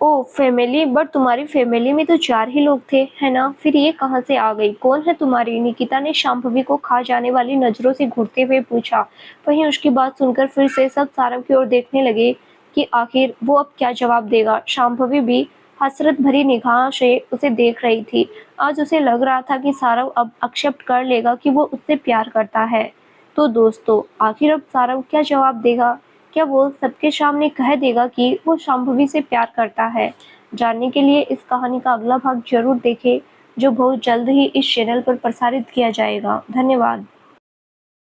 ओह फैमिली, बट तुम्हारी फैमिली में तो 4 ही लोग थे, है ना? फिर ये कहाँ से आ गई? कौन है तुम्हारी? निकिता ने शांभवी को खा जाने वाली नजरों से घूरते हुए पूछा। वहीं उसकी बात सुनकर फिर से सब सारव की ओर देखने लगे कि आखिर वो अब क्या जवाब देगा। शांभवी भी हसरत भरी निगाह से उसे देख रही थी। आज उसे लग रहा था कि सारव अब एक्सेप्ट कर लेगा कि वो उससे प्यार करता है। तो दोस्तों, आखिर अब सारव क्या जवाब देगा? क्या वो सबके सामने कह देगा कि वो शांभवी से प्यार करता है? जानने के लिए इस कहानी का अगला भाग जरूर देखें, जो बहुत जल्द ही इस चैनल पर प्रसारित किया जाएगा। धन्यवाद।